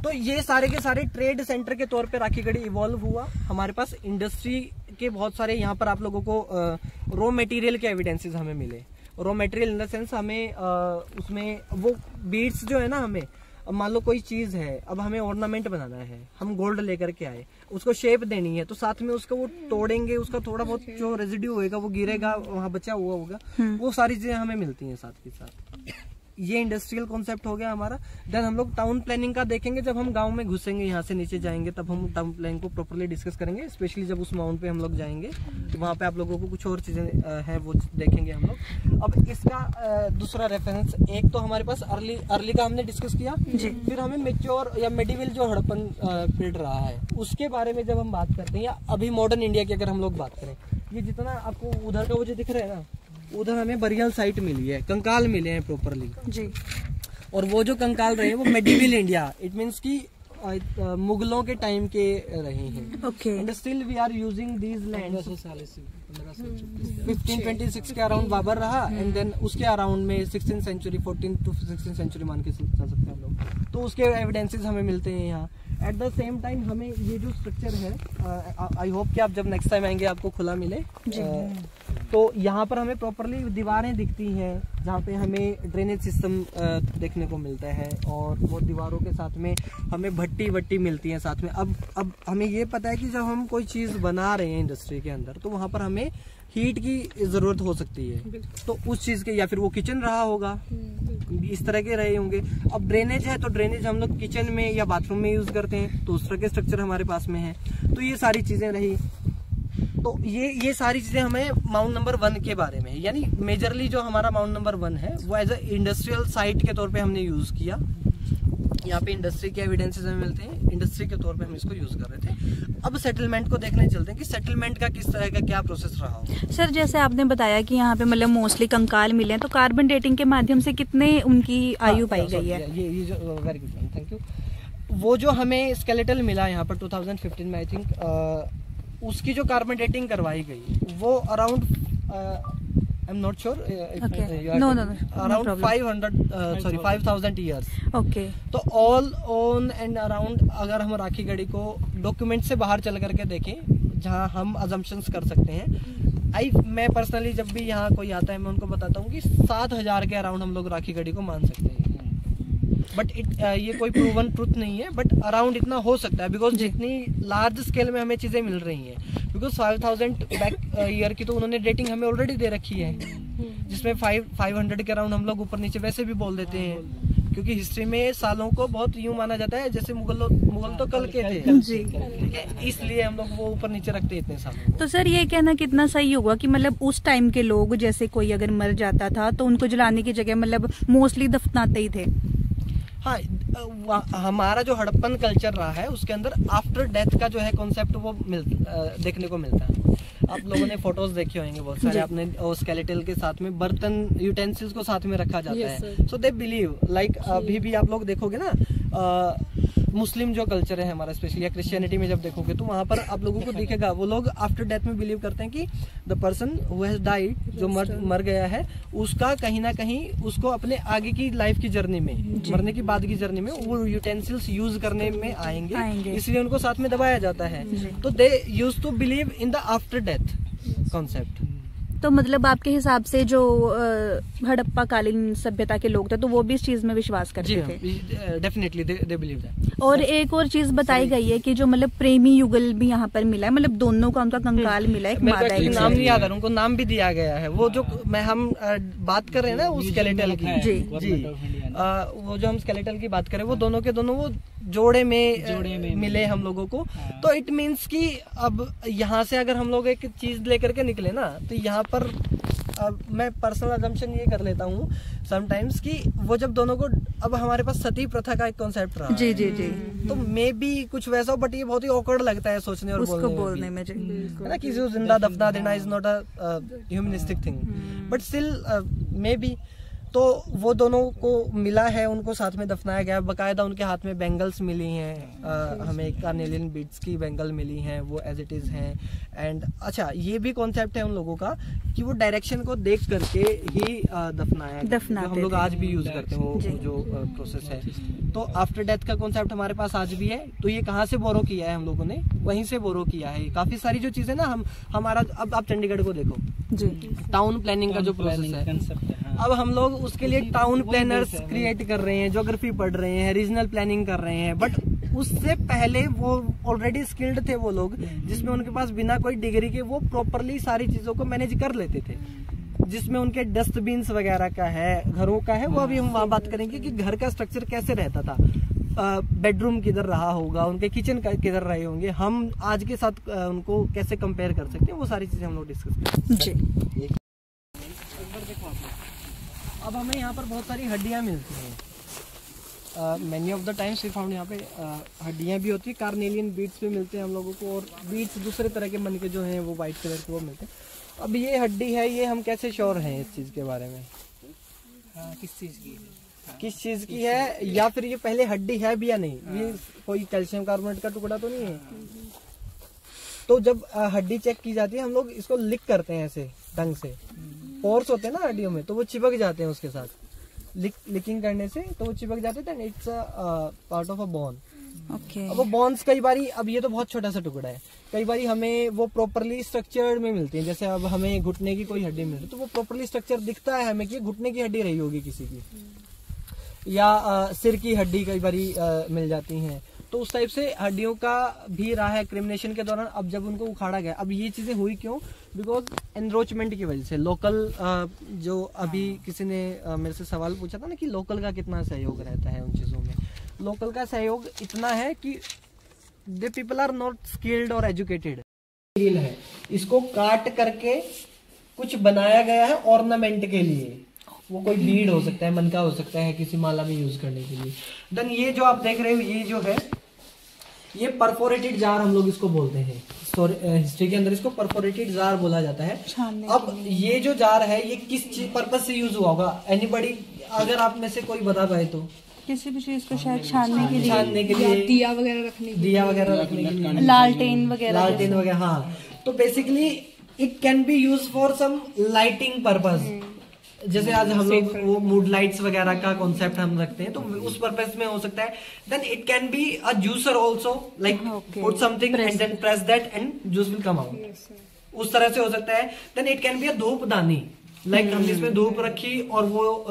तो ये सारे के सारे ट्रेड सेंटर के तौर पे राखी गढ़ी इवॉल्व हुआ। हमारे पास इंडस्ट्री के बहुत सारे यहाँ पर आप लोगों को रॉ मटेरियल के एविडेंसेस हमें मिले। Raw material in the sense हमें उसमें वो बीड्स जो है ना, हमें मान लो कोई चीज है, अब हमें ऑर्नामेंट बनाना है, हम गोल्ड लेकर के आए, उसको शेप देनी है, तो साथ में उसको वो तोड़ेंगे, उसका थोड़ा बहुत जो रेजिड्यू होएगा वो गिरेगा, वहाँ बचा हुआ होगा, वो सारी चीजें हमें मिलती हैं साथ के साथ। ये इंडस्ट्रियल कॉन्सेप्ट हो गया हमारा। देन हम लोग टाउन प्लानिंग का देखेंगे, जब हम गांव में घुसेंगे, यहाँ से नीचे जाएंगे, तब हम टाउन प्लानिंग को प्रॉपर्ली डिस्कस करेंगे। स्पेशली जब उस माउंट पे हम लोग जाएंगे तो वहाँ पे आप लोगों को कुछ और चीजें हैं वो देखेंगे हम लोग। अब इसका दूसरा रेफरेंस, एक तो हमारे पास अर्ली का हमने डिस्कस किया, फिर हमें मेच्योर या मेडिवल जो हड़प्पन पीरियड रहा है उसके बारे में जब हम बात करते हैं, या अभी मॉडर्न इंडिया की अगर हम लोग बात करें, ये जितना आपको उधर का वो जो दिख रहा है ना, उधर हमें बरियल साइट मिली है, कंकाल मिले हैं प्रॉपरली जी। और वो जो कंकाल रहे हैं वो मेडिवल इंडिया, इट मीन्स की मुगलों के टाइम के रहे हैं। Okay. And still we are using these land. 1526 के अराउंड बाबर रहा, एंड देन उसके अराउंड में 16th century, 14th to 16th century मान के चल सकते हैं हम लोग। तो उसके एविडेंसेस हमें मिलते हैं यहाँ। एट द सेम टाइम हमें ये जो स्ट्रक्चर है, आई होप कि आप जब नेक्स्ट टाइम आएंगे आपको खुला मिले। तो यहाँ पर हमें प्रॉपरली दीवारें दिखती हैं जहाँ पे हमें ड्रेनेज सिस्टम देखने को मिलता है, और वो दीवारों के साथ में हमें भट्टी वट्टी मिलती है साथ में। अब हमें ये पता है कि जब हम कोई चीज़ बना रहे हैं इंडस्ट्री के अंदर, तो वहाँ पर हमें हीट की जरूरत हो सकती है। तो उस चीज़ के, या फिर वो किचन रहा होगा, इस तरह के रहे होंगे। अब ड्रेनेज है तो ड्रेनेज हम लोग किचन में या बाथरूम में यूज करते हैं, तो उस तरह के स्ट्रक्चर हमारे पास में है। तो ये सारी चीजें रही। तो ये सारी चीजें हमें माउंट नंबर 1 के बारे में, यानी मेजरली जो हमारा माउंट नंबर 1 है वो एज ए इंडस्ट्रियल साइट के तौर पे हमने यूज किया। यहाँ पे इंडस्ट्री के एविडेंसेस हमें मिलते हैं, इंडस्ट्री के तौर पे हम इसको यूज कर रहे थे। अब सेटलमेंट को देखने चलते हैं कि सेटलमेंट का किस तरह का क्या प्रोसेस रहा हो। सर, जैसे आपने बताया कि यहाँ पे मतलब मोस्टली कंकाल मिले हैं, तो कार्बन डेटिंग के माध्यम से कितने उनकी आयु पाई गई है? ये जो वेरी गुड, थैंक यू। वो जो हमें स्केलेटल मिला यहाँ पर 2015 में, आई थिंक उसकी जो कार्बन डेटिंग करवाई गई वो around, I am not sure, around 5,000 years. Okay. तो ऑल ऑन एंड अराउंड, अगर हम राखी गढ़ी को डॉक्यूमेंट से बाहर चल करके देखें, जहां हम अजम्पशंस कर सकते हैं, मैं पर्सनली जब भी यहाँ कोई आता है मैं उनको बताता हूँ कि 7,000 के अराउंड हम लोग राखी गढ़ी को मान सकते हैं। बट ये कोई प्रूवन ट्रुथ नहीं है, बट अराउंड इतना हो सकता है, बिकॉज जितनी लार्ज स्केल में हमें चीजें मिल रही हैं, बिकॉज 5,000 बैक ईयर की तो उन्होंने डेटिंग हमें ऑलरेडी दे रखी है, जिसमें 500 के अराउंड हम लोग ऊपर नीचे वैसे भी बोल देते हैं, क्योंकि हिस्ट्री में सालों को बहुत यूं माना जाता है जैसे मुगल तो कल के थे जी, इसलिए हम लोग वो ऊपर नीचे रखते हैं इतने सालों। तो सर, ये कहना कितना सही होगा कि मतलब उस टाइम के लोग, जैसे कोई अगर मर जाता था तो उनको जलाने की जगह मतलब मोस्टली दफनाते ही थे? हाँ, हमारा जो हड़प्पन कल्चर रहा है उसके अंदर आफ्टर डेथ का जो है कॉन्सेप्ट वो देखने को मिलता है। आप लोगों ने फोटोज देखे होंगे बहुत सारे, आपने स्केलेटल के साथ में बर्तन यूटेंसिल्स को साथ में रखा जाता है। सो दे बिलीव लाइक, अभी भी आप लोग देखोगे ना, मुस्लिम जो कल्चर है हमारा स्पेशली, या क्रिश्चियनिटी में जब देखोगे तो वहाँ पर आप लोगों को दिखेगा, वो लोग आफ्टर डेथ में बिलीव करते हैं कि the person who has died, जो मर गया है, उसका कहीं ना कहीं उसको अपने आगे की लाइफ की जर्नी में, मरने की बाद की जर्नी में वो यूटेंसिल्स यूज करने में आएंगे, इसलिए उनको साथ में दबाया जाता है। तो they use to believe in the after death concept. तो मतलब आपके हिसाब से जो हड़प्पा कालीन सभ्यता के लोग थे, तो वो भी इस चीज में विश्वास करते थे? Definitely they believe that. और एक और चीज बताई गई है कि जो मतलब प्रेमी युगल भी यहाँ पर मिला है, मतलब दोनों का उनका कंकाल मिला है, एक मादा है, नाम नहीं याद है, उनको नाम भी दिया गया है। वो जो हम बात कर रहे हैं ना उस स्केलेटल की, जी, वो जो हम स्केलेटल की बात करें, वो दोनों के दोनों वो जोड़े में मिले हम लोगों को। तो इट मीन्स कि अब यहाँ से अगर हम लोग एक चीज लेकर के निकले ना, तो यहाँ पर मैं पर्सनल अजम्पशन ये कर लेता हूँ समटाइम्स कि वो जब दोनों को, अब हमारे पास सती प्रथा का एक कॉन्सेप्ट रहा जी जी जी, तो मे बी कुछ वैसा हो, बट ये बहुत ही ऑकवर्ड लगता है सोचने और बोलने में है ना, किसी को जिंदा दफना देना is not a humanistic thing, but still may be. तो वो दोनों को मिला है, उनको साथ में दफनाया गया, बकायदा उनके हाथ में बैंगल्स मिली हैं, हमें कार्नेलियन बीड्स की बैंगल मिली हैं, वो एज इट इज हैं। एंड अच्छा, ये भी कॉन्सेप्ट है उन लोगों का कि वो डायरेक्शन को देख करके ही दफनाया, हम लोग आज भी यूज करते हैं वो जो प्रोसेस है। तो आफ्टर डेथ का कॉन्सेप्ट हमारे पास आज भी है। तो ये कहाँ से बोरो किया है हम लोगों ने, वहीं से बोरो किया है। काफी सारी जो चीजें ना हमारा, अब आप चंडीगढ़ को देखो जी, टाउन प्लानिंग का जो प्रोसेस है, अब हम लोग उसके लिए टाउन प्लानर्स क्रिएट कर रहे हैं, ज्योग्राफी पढ़ रहे हैं, रीजनल प्लानिंग कर रहे हैं, बट उससे पहले वो ऑलरेडी स्किल्ड थे वो लोग, जिसमें उनके पास बिना कोई डिग्री के वो प्रॉपरली सारी चीजों को मैनेज कर लेते थे। जिसमें उनके डस्टबिन्स वगैरह का है, घरों का है, वो अभी हम वहाँ बात करेंगे कि घर का स्ट्रक्चर कैसे रहता था, बेडरूम किधर रहा होगा, उनके किचन का किधर रहे होंगे, हम आज के साथ उनको कैसे कंपेयर कर सकते हैं, वो सारी चीजें हम लोग डिस्कस करेंगे जी। अब हमें यहाँ पर बहुत सारी हड्डियाँ मिलती हैं। Many of the times we found यहाँ पे हड्डियाँ भी होती है, कार्नेलियन बीड्स भी मिलते हैं हम लोगों को, और बीड्स दूसरे तरह के मन के जो हैं वो वाइट कलर के वो मिलते हैं। अब ये हड्डी है, ये हम कैसे श्योर हैं इस चीज़ के बारे में? किस चीज की है, या फिर ये पहले हड्डी है भी या नहीं? ये कोई कैल्शियम कार्बोनेट का टुकड़ा तो नहीं है? तो जब हड्डी चेक की जाती है, हम लोग इसको लिक करते हैं ऐसे ढंग से, पोर्स होते हैं ना हड्डियों में, तो वो चिपक जाते हैं उसके साथ, लिकिंग करने से तो वो चिपक जाते हैं। It's part of a bone. अब वो बोन्स कई बारी, अब ये तो बहुत छोटा सा टुकड़ा है, कई बारी हमें वो प्रॉपरली स्ट्रक्चर्ड में मिलती है। जैसे अब हमें घुटने की कोई हड्डी मिल रही है, तो वो प्रॉपरली स्ट्रक्चर दिखता है हमें कि घुटने की हड्डी रही होगी किसी की, या सिर की हड्डी कई बारी मिल जाती हैं। तो उस टाइप से हड्डियों का भी रहा है क्रिमिनेशन के दौरान। अब जब उनको उखाड़ा गया, अब ये चीजें हुई क्यों? बिकॉज एनरोचमेंट की वजह से। लोकल जो अभी किसी ने मेरे से सवाल पूछा था ना कि लोकल का कितना सहयोग रहता है उन चीजों में, लोकल का सहयोग इतना है कि they people are not skilled और एजुकेटेड है। इसको काट करके कुछ बनाया गया है ऑर्नामेंट के लिए, वो कोई बीड हो सकता है, मन का हो सकता है, किसी माला में यूज करने के लिए। देन ये जो आप देख रहे हो, ये जो है ये परफोरेटेड जार हम लोग इसको बोलते हैं। हिस्ट्री के अंदर इसको परफोरेटेड जार बोला जाता है। अब ये जो जार है ये किस पर्पज से यूज हुआ होगा? एनीबडी, अगर आप में से कोई बता पाए तो? किसी भी चीज को शायद छानने के लिए, दिया वगैरह रखने के लिए, लालटेन वगैरह। हाँ, तो basically it can be use for some lighting purpose. जैसे आज हम लोग वो मूड लाइट्स वगैरह का कॉन्सेप्ट हम रखते हैं, तो उस पर्पस में हो सकता है। Then it can be a juicer also, like put something and then press that and juice will come out, उस तरह से हो सकता है। Then it can be a धूपदानी, लाइक हमने इसमें धूप रखी और वो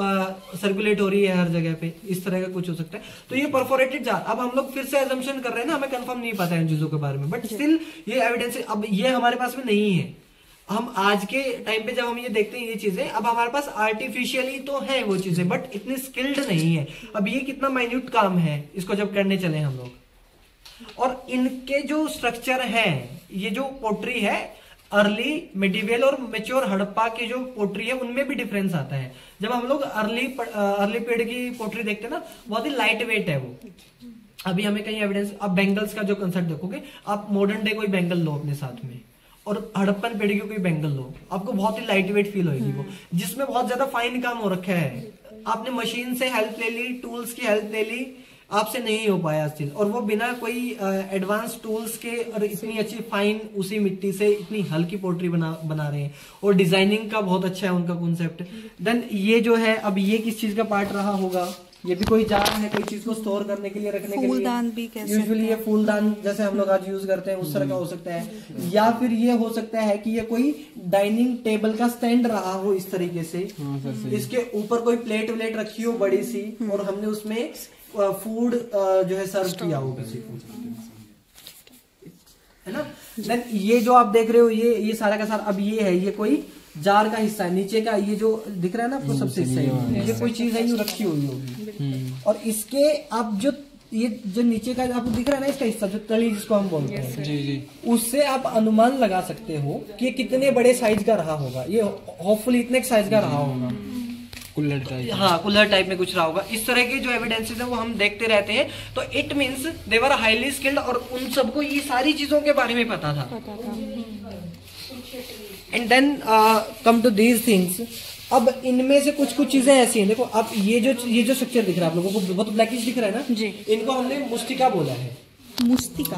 सर्कुलेट हो रही है हर जगह पे, इस तरह का कुछ हो सकता है। तो ये परफोरेटेड जार, अब हम लोग फिर से एजम्पशन कर रहे हैं ना, हमें कंफर्म नहीं पता है इन चीजों के बारे में, बट स्टिल ये एविडेंस अब ये हमारे पास में नहीं है। हम आज के टाइम पे जब हम ये देखते हैं ये चीजें, अब हमारे पास आर्टिफिशियली तो है वो चीजें, बट इतनी स्किल्ड नहीं है। अब ये कितना माइन्यूट काम है इसको जब करने चले हम लोग, और इनके जो स्ट्रक्चर है, ये जो पोट्री है, अर्ली मिडिवल और मेच्योर हड़प्पा की जो पोट्री है उनमें भी डिफरेंस आता है। जब हम लोग अर्ली पीरियड की पोट्री देखते हैं ना, बहुत ही लाइट वेट है वो। अभी हमें कहीं एविडेंस, अब बैंगल्स का जो कंसेप्ट देखोगे आप, मॉडर्न डे कोई बैंगल लो अपने साथ में और हड़प्पन पीढ़ी की कोई बैंगल लो, आपको बहुत ही लाइट वेट फील होगी वो, जिसमें बहुत ज्यादा फाइन काम हो रखा है। आपने मशीन से हेल्प ले ली, टूल्स की हेल्प ले ली, आपसे नहीं हो पाया स्टिल, और वो बिना कोई एडवांस टूल्स के और इतनी अच्छी फाइन उसी मिट्टी से इतनी हल्की पोट्री बना रहे हैं, और डिजाइनिंग का बहुत अच्छा है उनका कॉन्सेप्ट। देन ये जो है, अब ये किस चीज का पार्ट रहा होगा? ये भी कोई जार है, कोई चीज को स्टोर करने के लिए, रखने के लिए। फूलदान भी कह सकते हैं। यूजुअली ये फूलदान जैसे हम लोग आज यूज करते हैं उस तरह का हो सकता है, या फिर ये हो सकता है कि ये कोई डाइनिंग टेबल का स्टैंड रहा हो इस तरीके से, इसके ऊपर कोई प्लेट व्लेट रखी हो बड़ी सी, और हमने उसमें फूड जो है सर्व किया हो किसी को, है ना। देन ये जो आप देख रहे हो, ये सारा का सारा, अब ये है, ये कोई जार का हिस्सा है, नीचे का ये जो दिख रहा है ना आपको सबसे हिस्सा, ये कोई चीज है, ये रखी हुई होगी, और इसके आप जो ये जो नीचे का आपको दिख रहा है ना, इसका हिस्सा जो तली जिसको हम बोलते हैं, जी, उससे आप अनुमान लगा सकते हो कि कितने बड़े साइज का रहा होगा। ये होपफुली इतने साइज का रहा होगा, कुल्हड़ टाइप। हाँ, कुल्हड़ टाइप में कुछ रहा होगा। इस तरह के जो एविडेंसेस है वो हम देखते रहते हैं, तो it means they were highly skilled, और उन सबको ये सारी चीजों के बारे में पता था। And then come to these things. अब इनमें से कुछ चीजें ऐसी हैं, देखो अब ये जो स्ट्रक्चर दिख रहा है आप लोगों को, बहुत ब्लैकिश दिख रहा है ना जी, इनको हमने मुस्टिका बोला है।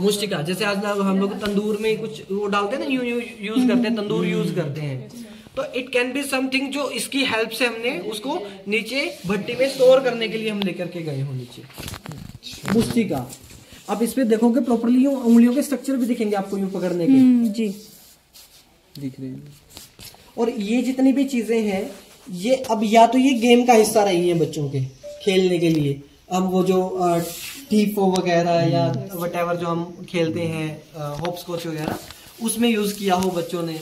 मुस्टिका जैसे आज हम लोग तंदूर में कुछ वो डालते हैं ना, यूज करते हैं, तंदूर यूज करते हैं, तो इट कैन बी समथिंग जो इसकी हेल्प से हमने उसको नीचे भट्टी में स्टोर करने के लिए हम लेकर के गए हो नीचे। मुस्टिका, अब इसमें देखोगे प्रॉपरली उंगलियों के स्ट्रक्चर भी दिखेंगे आपको यूं पकड़ने के जी, दिख रहे हैं। और ये जितनी भी चीजें हैं, ये अब या तो ये गेम का हिस्सा रही है बच्चों के खेलने के लिए, अब वो जो टीफो वगैरह या व्हाटएवर जो हम खेलते हैं, हॉपस्कॉच वगैरह, उसमें यूज किया हो बच्चों ने,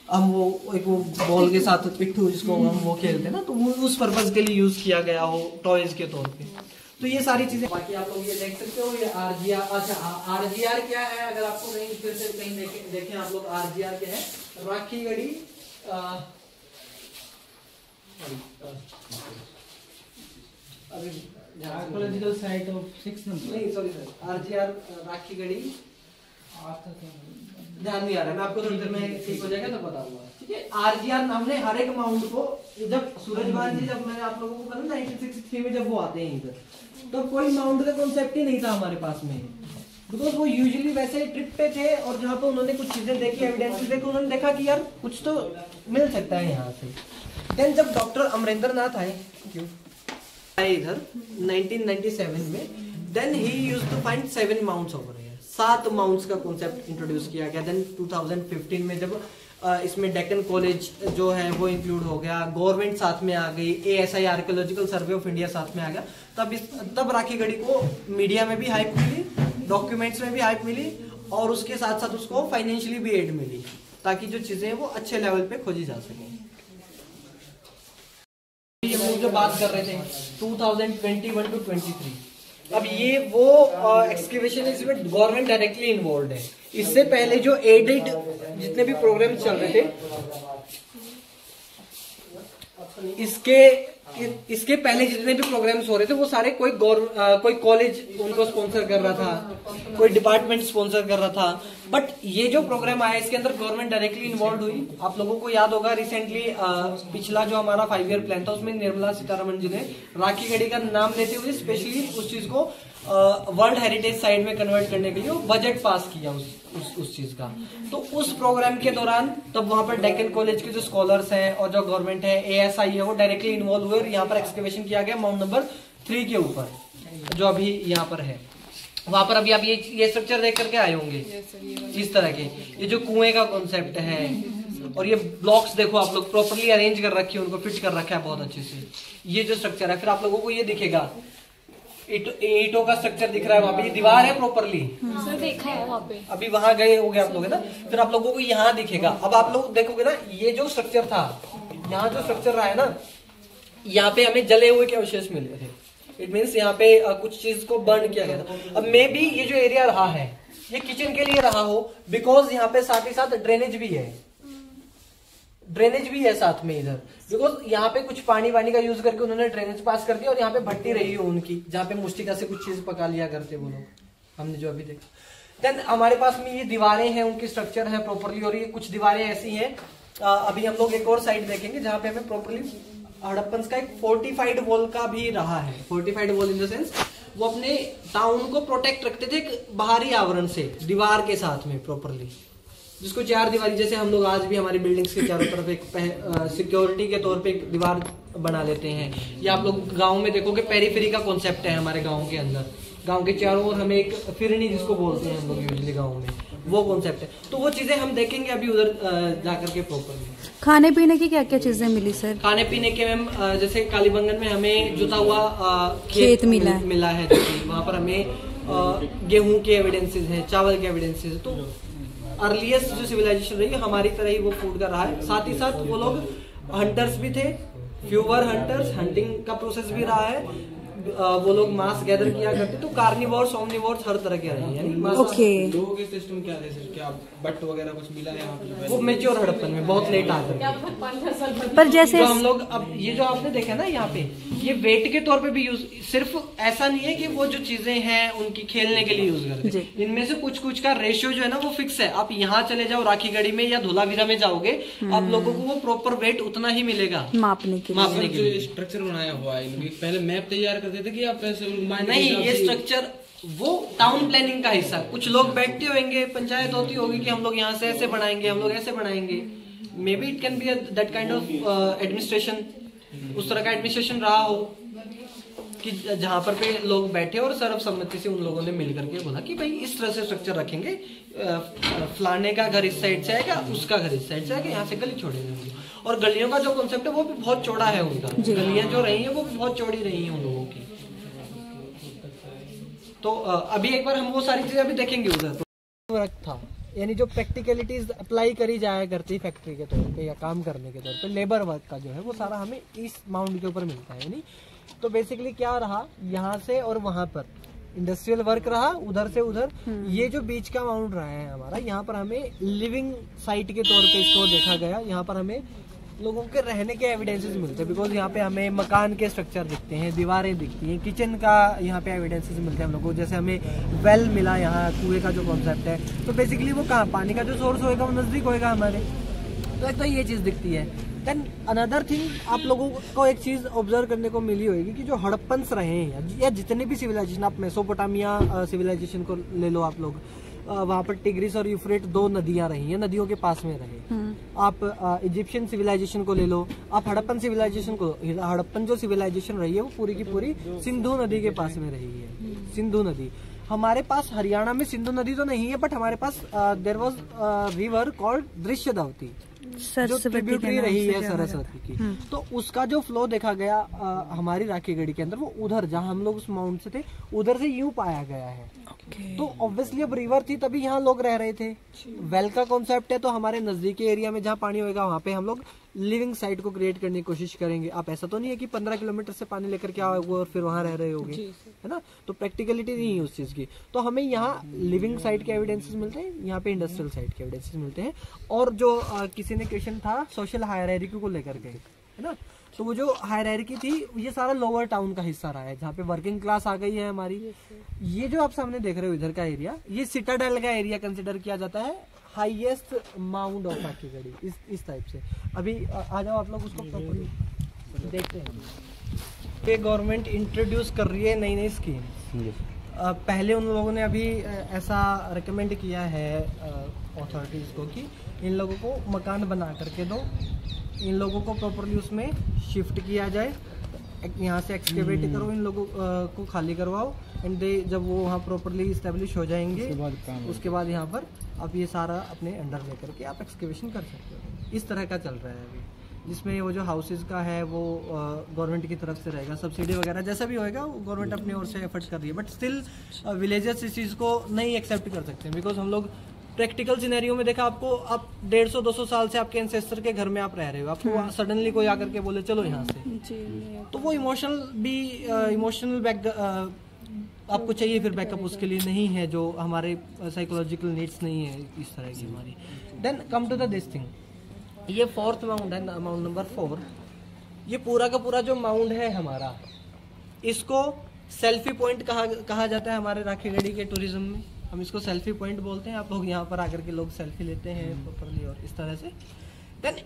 हम वो एक वो बॉल के साथ पिट्ठू जिसको हम वो खेलते हैं ना, तो वो उस पर्पज के लिए यूज किया गया हो टॉयज के तौर पे। तो ये सारी चीजें बाकी आप लोग ये देख सकते हो। ये आरजीआर, अच्छा आरजीआर क्या है, अगर आपको कहीं फिर से कहीं देखें आप लोग आरजीआर क्या है, Rakhi Garhi archaeological site of 6 number, नहीं sorry sir, RGR Rakhi Garhi ध्यान नहीं आ रहा है, मैं आपको थोड़ी देर में ठीक हो जाएगा तो बताऊंगा, ठीक है। आरजीआर हमने हर एक माउंट को, जब सूरजभान जी, जब मैंने आप लोगों को कहा 1963 में जब वो आते हैं इधर, तो कोई माउंट का कॉन्सेप्ट ही नहीं था हमारे पास में, बिकॉज वो यूजुअली वैसे ट्रिप पे थे और जहाँ पे उन्होंने कुछ चीजें देखी, एविडेंस देखी, उन्होंने देखा कि यार कुछ तो मिल सकता है यहाँ से। देन जब डॉक्टर अमरेंद्र नाथ आए इधर 1997 में, then he used to find 7 mounts over here, 7 mounts का कॉन्सेप्ट इंट्रोड्यूस किया गया। देन 2015 में जब इसमें डेक्कन कॉलेज जो है वो इंक्लूड हो गया, गवर्नमेंट साथ में आ गई, ASI archaeological survey of India साथ में आ गया, तब राखी गढ़ी को मीडिया में भी हाइप मिली, डॉक्यूमेंट्स में भी हाइप मिली, और उसके साथ साथ उसको फाइनेंशियली भी एड मिली, ताकि जो चीजें हैं वो अच्छे लेवल पे खोजी जा सके। ये हम जो बात कर रहे थे 2021 to 23, अब ये वो एक्सकेवेशन है जिसमें गवर्नमेंट डायरेक्टली इन्वॉल्व है। इससे पहले जो एडेड जितने भी प्रोग्राम चल रहे थे, इसके पहले जितने भी प्रोग्राम्स हो रहे थे वो सारे कोई कॉलेज उनको स्पॉन्सर कर रहा था, कोई डिपार्टमेंट स्पॉन्सर कर रहा था, बट ये जो प्रोग्राम आया इसके अंदर गवर्नमेंट डायरेक्टली इन्वॉल्व हुई। आप लोगों को याद होगा रिसेंटली पिछला जो हमारा 5 ईयर प्लान था उसमें निर्मला सीतारमण जी ने राखी गढ़ी का नाम लेते हुए स्पेशली उस चीज को वर्ल्ड हेरिटेज साइट में कन्वर्ट करने के लिए बजट पास किया उस चीज का। तो उस प्रोग्राम के दौरान तब वहां पर डेक्कन कॉलेज के जो स्कॉलर्स हैं और जो गवर्नमेंट है, ASI है, वो डायरेक्टली इन्वॉल्व हुए और यहाँ पर एक्सकेवेशन किया गया माउंट नंबर 3 के ऊपर जो अभी यहाँ पर है। वहां पर अभी आप ये स्ट्रक्चर देख करके आए होंगे, इस तरह के ये जो कुएं का कॉन्सेप्ट है, और ये ब्लॉक्स देखो आप लोग प्रॉपरली अरेंज कर रखे हैं, उनको फिट कर रखा है बहुत अच्छे से। ये जो स्ट्रक्चर है, फिर आप लोगों को ये दिखेगा ईंटों का स्ट्रक्चर दिख रहा है, वहां पे ये दीवार है प्रॉपरली, सर देखा है वहाँ पे, अभी वहां गए होंगे आप लोग है ना। फिर आप लोगों को यहाँ दिखेगा, अब आप लोग देखोगे ना, ये जो स्ट्रक्चर था, यहाँ जो स्ट्रक्चर रहा है ना, यहाँ पे हमें जले हुए के अवशेष मिले थे। इट मीन्स यहाँ पे कुछ चीज को बर्न किया गया था। अब मे बी ये जो एरिया रहा है ये किचन के लिए रहा हो, बिकॉज यहाँ पे साथ ही साथ ड्रेनेज भी है, साथ में इधर, बिकॉज यहाँ पे कुछ पानी वानी का यूज करके उन्होंने ड्रेनेज पास कर दिया, और यहाँ पे भट्टी रही हो उनकी, जहाँ पे मुस्टिका से कुछ चीज पका लिया करते वो लोग, हमने जो अभी देखा। देन हमारे पास में ये दीवारें हैं, उनकी स्ट्रक्चर है प्रॉपरली, और ये कुछ दीवारें ऐसी हैं। अभी हम लोग एक और साइड देखेंगे जहाँ पे हमें प्रॉपरली हड़प्पन का एक फोर्टिफाइड वॉल का भी रहा है। Fortified wall in the sense वो अपने टाउन को प्रोटेक्ट रखते थे एक बाहरी आवरण से, दीवार के साथ में प्रॉपरली, जिसको 4 दीवारी, जैसे हम लोग आज भी हमारी बिल्डिंग्स के चारों तरफ एक सिक्योरिटी के तौर पे एक दीवार बना लेते हैं। या आप लोग गांव में देखोगे पेरीफेरी का कॉन्सेप्ट है हमारे गांव के अंदर, गांव के चारों ओर हमें एक फिरनी जिसको बोलते हैं हम लोग यूजुअली गांव में, वो कॉन्सेप्ट है। तो वो चीजें हम देखेंगे अभी उधर जाकर के प्रॉपरली। खाने पीने की क्या क्या चीजें मिली सर? खाने पीने के मैम जैसे कालीबंगन में हमें जुता हुआ खेत मिला है, वहाँ पर हमें गेहूं के एविडेंसेस हैं, चावल के एविडेंसेस। तो अर्लीस्ट जो सिविलाइजेशन रही है हमारी तरह ही वो फूड का रहा है। साथ ही साथ वो लोग हंटर्स भी थे, फ्यूवर हंटर्स, हंटिंग का प्रोसेस भी रहा है। वो लोग मांस गैदर किया करते, तो कार्निवोर्स, ओमनिवोर्स हर तरह के रहे हैं, यानी ओके। लोगों के सिस्टम क्या थे सर, क्या बट वगैरह कुछ मिला है यहाँ पे? वो मेच्योर हड़प्पन में बहुत लेट आकर, पर जैसे जो हम लोग अब ये जो आपने देखा ना यहाँ पे, ये वेट के तौर पे भी यूज, सिर्फ ऐसा नहीं है कि वो जो चीजें हैं उनकी खेलने के लिए यूज करते हैं, इनमें से कुछ का रेशियो जो है ना वो फिक्स है। आप यहाँ चले जाओ राखी गढ़ी में या धोलावीरा में जाओगे, आप लोगों को वो प्रॉपर वेट उतना ही मिलेगा मापने के लिए। स्ट्रक्चर बनाया हुआ है, पहले मैप तैयार करते थे कि आप पैसे नहीं, ये स्ट्रक्चर वो टाउन प्लानिंग का हिस्सा। कुछ लोग बैठते होंगे, पंचायत होती होगी कि हम लोग यहाँ से ऐसे बनाएंगे, हम लोग ऐसे बनाएंगे। May be it can B that kind of administration, उस तरह का एडमिनिस्ट्रेशन रहा हो कि जहाँ पर पे लोग बैठे और सर्वसम्मति से उन लोगों ने मिल करके बोला कि भाई इस तरह से स्ट्रक्चर रखेंगे, फलाने का घर इस साइड से आएगा, उसका घर इस साइड से आएगा, यहाँ से गली छोड़ेंगे। और गलियों का जो कॉन्सेप्ट है वो भी बहुत चौड़ा है उनका, गलियां जो रही है वो भी बहुत चौड़ी रही है उन लोगों की। तो अभी एक बार हम वो सारी चीजें अभी देखेंगे उधर। था यानी जो प्रैक्टिकलिटीज अप्लाई करी जाया करती फैक्ट्री के तौर पे या काम करने के तौर पे, लेबर वर्क का जो है वो सारा हमें इस माउंट के ऊपर मिलता है। यानी तो बेसिकली क्या रहा, यहाँ से और वहां पर इंडस्ट्रियल वर्क रहा, उधर से उधर ये जो बीच का माउंट रहा है हमारा, यहाँ पर हमें लिविंग साइट के तौर पे इसको देखा गया। यहाँ पर हमें लोगों के रहने के एविडेंसेस मिलते हैं, बिकॉज यहाँ पे हमें मकान के स्ट्रक्चर दिखते हैं, दीवारें दिखती हैं, किचन का यहाँ पे एविडेंसेस मिलते हैं हम लोगों को। जैसे हमें वेल मिला यहाँ, कुएं का जो कॉन्सेप्ट है, तो बेसिकली वो कहाँ पानी का जो सोर्स होएगा वो नजदीक होएगा हमारे, तो एक तो ये चीज दिखती है। देन अनदर थिंग, आप लोगों को एक चीज ऑब्जर्व करने को मिली होगी कि जो हड़प्पन्स रहे हैं या जितने भी सिविलाइजेशन, आप मेसोपोटामिया सिविलाइजेशन को ले लो आप लोग, वहाँ पर टिग्रिस और यूफ्रेट 2 नदियां रही हैं, नदियों के पास में रहे। आप इजिप्शियन सिविलाइजेशन को ले लो, आप हड़प्पन सिविलाइजेशन को, हड़प्पन जो सिविलाइजेशन रही है वो पूरी की पूरी सिंधु नदी के पास में रही है। सिंधु नदी हमारे पास, हरियाणा में सिंधु नदी तो नहीं है, बट हमारे पास देयर वाज रिवर कॉल्ड दृश्यदावती, जो ट्रिब्यूटरी रही है सरस्वती की। तो उसका जो फ्लो देखा गया हमारी राखीगढ़ी के अंदर, वो उधर जहाँ हम लोग उस माउंट से थे उधर से यूं पाया गया है। तो ऑब्वियसली अब रिवर थी तभी यहाँ लोग रह रहे थे। वेल का कॉन्सेप्ट है, तो हमारे नजदीकी एरिया में जहाँ पानी होगा वहाँ पे हम लोग लिविंग साइट को क्रिएट करने की कोशिश करेंगे। आप ऐसा तो नहीं है कि 15 किलोमीटर से पानी लेकर के आओगे और फिर वहाँ रह रहे होगे, है ना। तो प्रैक्टिकलिटी नहीं है उस चीज की। तो हमें यहाँ लिविंग साइट के एविडेंसेस मिलते हैं, यहाँ पे इंडस्ट्रियल साइट के एविडेंसेस मिलते हैं। और जो किसी ने क्वेश्चन था सोशल हायरार्की को लेकर के, है ना, तो वो जो हायरार्की थी ये सारा लोअर टाउन का हिस्सा रहा है, जहाँ पे वर्किंग क्लास आ गई है हमारी। ये जो आप सामने देख रहे हो इधर का एरिया, ये सिटाडेल का एरिया कंसिडर किया जाता है, हाईएस्ट माउंट ऑफ राखीगढ़ी, इस टाइप से। अभी आ जाओ आप लोग उसको प्रॉपर्ली देखते हैं। पे गवर्नमेंट इंट्रोड्यूस कर रही है नई नई स्कीम। पहले उन लोगों ने अभी ऐसा रिकमेंड किया है अथॉरिटीज को कि इन लोगों को मकान बना करके दो, इन लोगों को प्रॉपर्ली उसमें शिफ्ट किया जाए, यहाँ से एक्सकेवेट करो, इन लोगों को खाली करवाओ, एंड दे जब वो वहाँ प्रॉपर्ली इस्टेब्लिश हो जाएंगे उसके बाद यहाँ पर आप ये सारा अपने अंडर लेकर के आप एक्सकेवेशन कर सकते हो। इस तरह का चल रहा है अभी, जिसमें वो जो हाउसेज का है वो गवर्नमेंट की तरफ से रहेगा, सब्सिडी वगैरह जैसा भी होएगा वो गवर्नमेंट अपनी ओर से एफर्ट कर रही है। बट स्टिल विलेजर्स इस चीज़ को नहीं एक्सेप्ट कर सकते, बिकॉज हम लोग प्रैक्टिकल सिनेरियो में देखा, आपको आप 150-200 साल से आपके एंसेस्टर के घर में आप रह रहे हो, आपको सडनली कोई आकर के बोले चलो यहाँ से, तो वो इमोशनल बैक आपको चाहिए फिर बैकअप उसके लिए नहीं है, जो हमारे साइकोलॉजिकल नीड्स नहीं है इस तरह की हमारी। Then come to the this thing, ये 4th माउंट है, माउंट नंबर 4। ये पूरा का पूरा जो माउंट है हमारा, इसको सेल्फी पॉइंट कहा जाता है हमारे राखीगढ़ी के टूरिज्म में। हम इसको सेल्फी पॉइंट बोलते हैं। आप लोग यहाँ पर आकर के लोग सेल्फी लेते हैं प्रॉपर्ली और इस तरह से। देन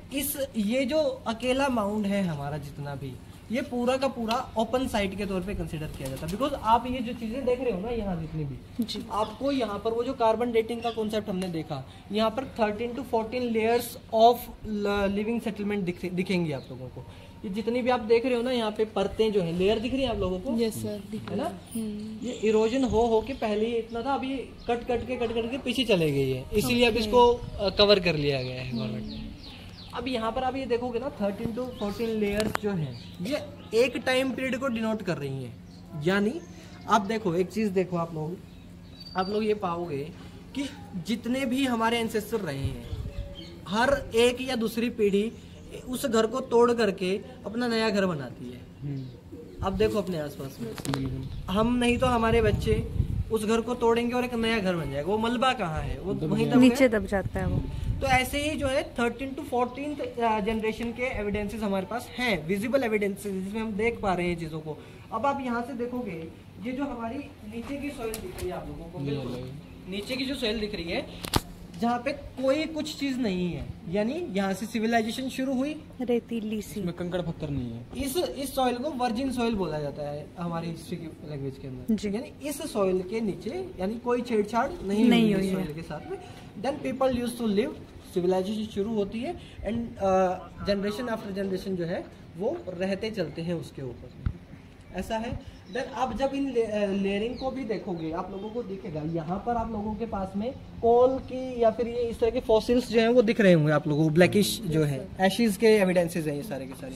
ये जो अकेला माउंट है हमारा जितना भी, ये पूरा का पूरा ओपन साइट के तौर पे कंसीडर किया जाता है। बिकॉज आप ये जो चीजें देख रहे हो ना यहाँ जितनी भी, आपको यहाँ पर वो जो कार्बन डेटिंग का कॉन्सेप्ट हमने देखा, यहाँ पर 13 to 14 layers of living settlement दिखेंगी आप लोगों को। ये जितनी भी आप देख रहे हो ना यहाँ पे परतें जो है, लेयर दिख रही है आप लोगों को? यस सर, है ना। ये इरोजन हो के पहले ये इतना था, अभी कट के पीछे चले गई है, इसीलिए अब इसको कवर कर लिया गया है गवर्नमेंट ने। अब यहाँ पर आप ये देखोगे ना 13 to 14 लेयर्स जो हैं, ये एक टाइम पीरियड को डिनोट कर रही हैं। यानी आप देखो, एक चीज देखो आप लोग ये पाओगे कि जितने भी हमारे एंसेस्टर रहे हैं, हर एक या दूसरी पीढ़ी उस घर को तोड़ करके अपना नया घर बनाती है। अब देखो अपने आसपास में, हम नहीं तो हमारे बच्चे उस घर को तोड़ेंगे और एक नया घर बन जाएगा। वो मलबा कहाँ है? वो वहीं नीचे दब जाता है वो। तो ऐसे ही जो है 13 to 14 जनरेशन के एविडेंसेस हमारे पास हैं, विजिबल एविडेंसेस, जिसमें हम देख पा रहे हैं चीजों को। अब आप यहाँ से देखोगे, ये जो हमारी नीचे की सॉइल दिख रही है आप लोगों को, बिल्कुल नीचे की जो सॉइल दिख रही है, जहाँ पे कोई कुछ चीज नहीं है, यानी यहाँ से सिविलाइजेशन शुरू हुई, रेतीली सी, इसमें कंकड़ पत्थर नहीं है। इस सॉइल को वर्जिन सॉइल बोला जाता है हमारी हिस्ट्री की लैंग्वेज के अंदर। यानी इस सॉइल के नीचे यानी कोई छेड़छाड़ नहीं हुई सॉइल के साथ में। Then people used to live, civilisation शुरू होती है, एंड जनरेशन आफ्टर जनरेशन जो है वो रहते चलते हैं उसके ऊपर, ऐसा है। देन आप जब इन लेयरिंग को भी देखोगे, आप लोगों को दिखेगा यहाँ पर आप लोगों के पास में कोल की या फिर ये इस तरह के फॉसिल्स जो हैं वो दिख रहे होंगे आप लोगों को, ब्लैकिश जो है एशिज के एविडेंसेस हैं ये सारे के सारे।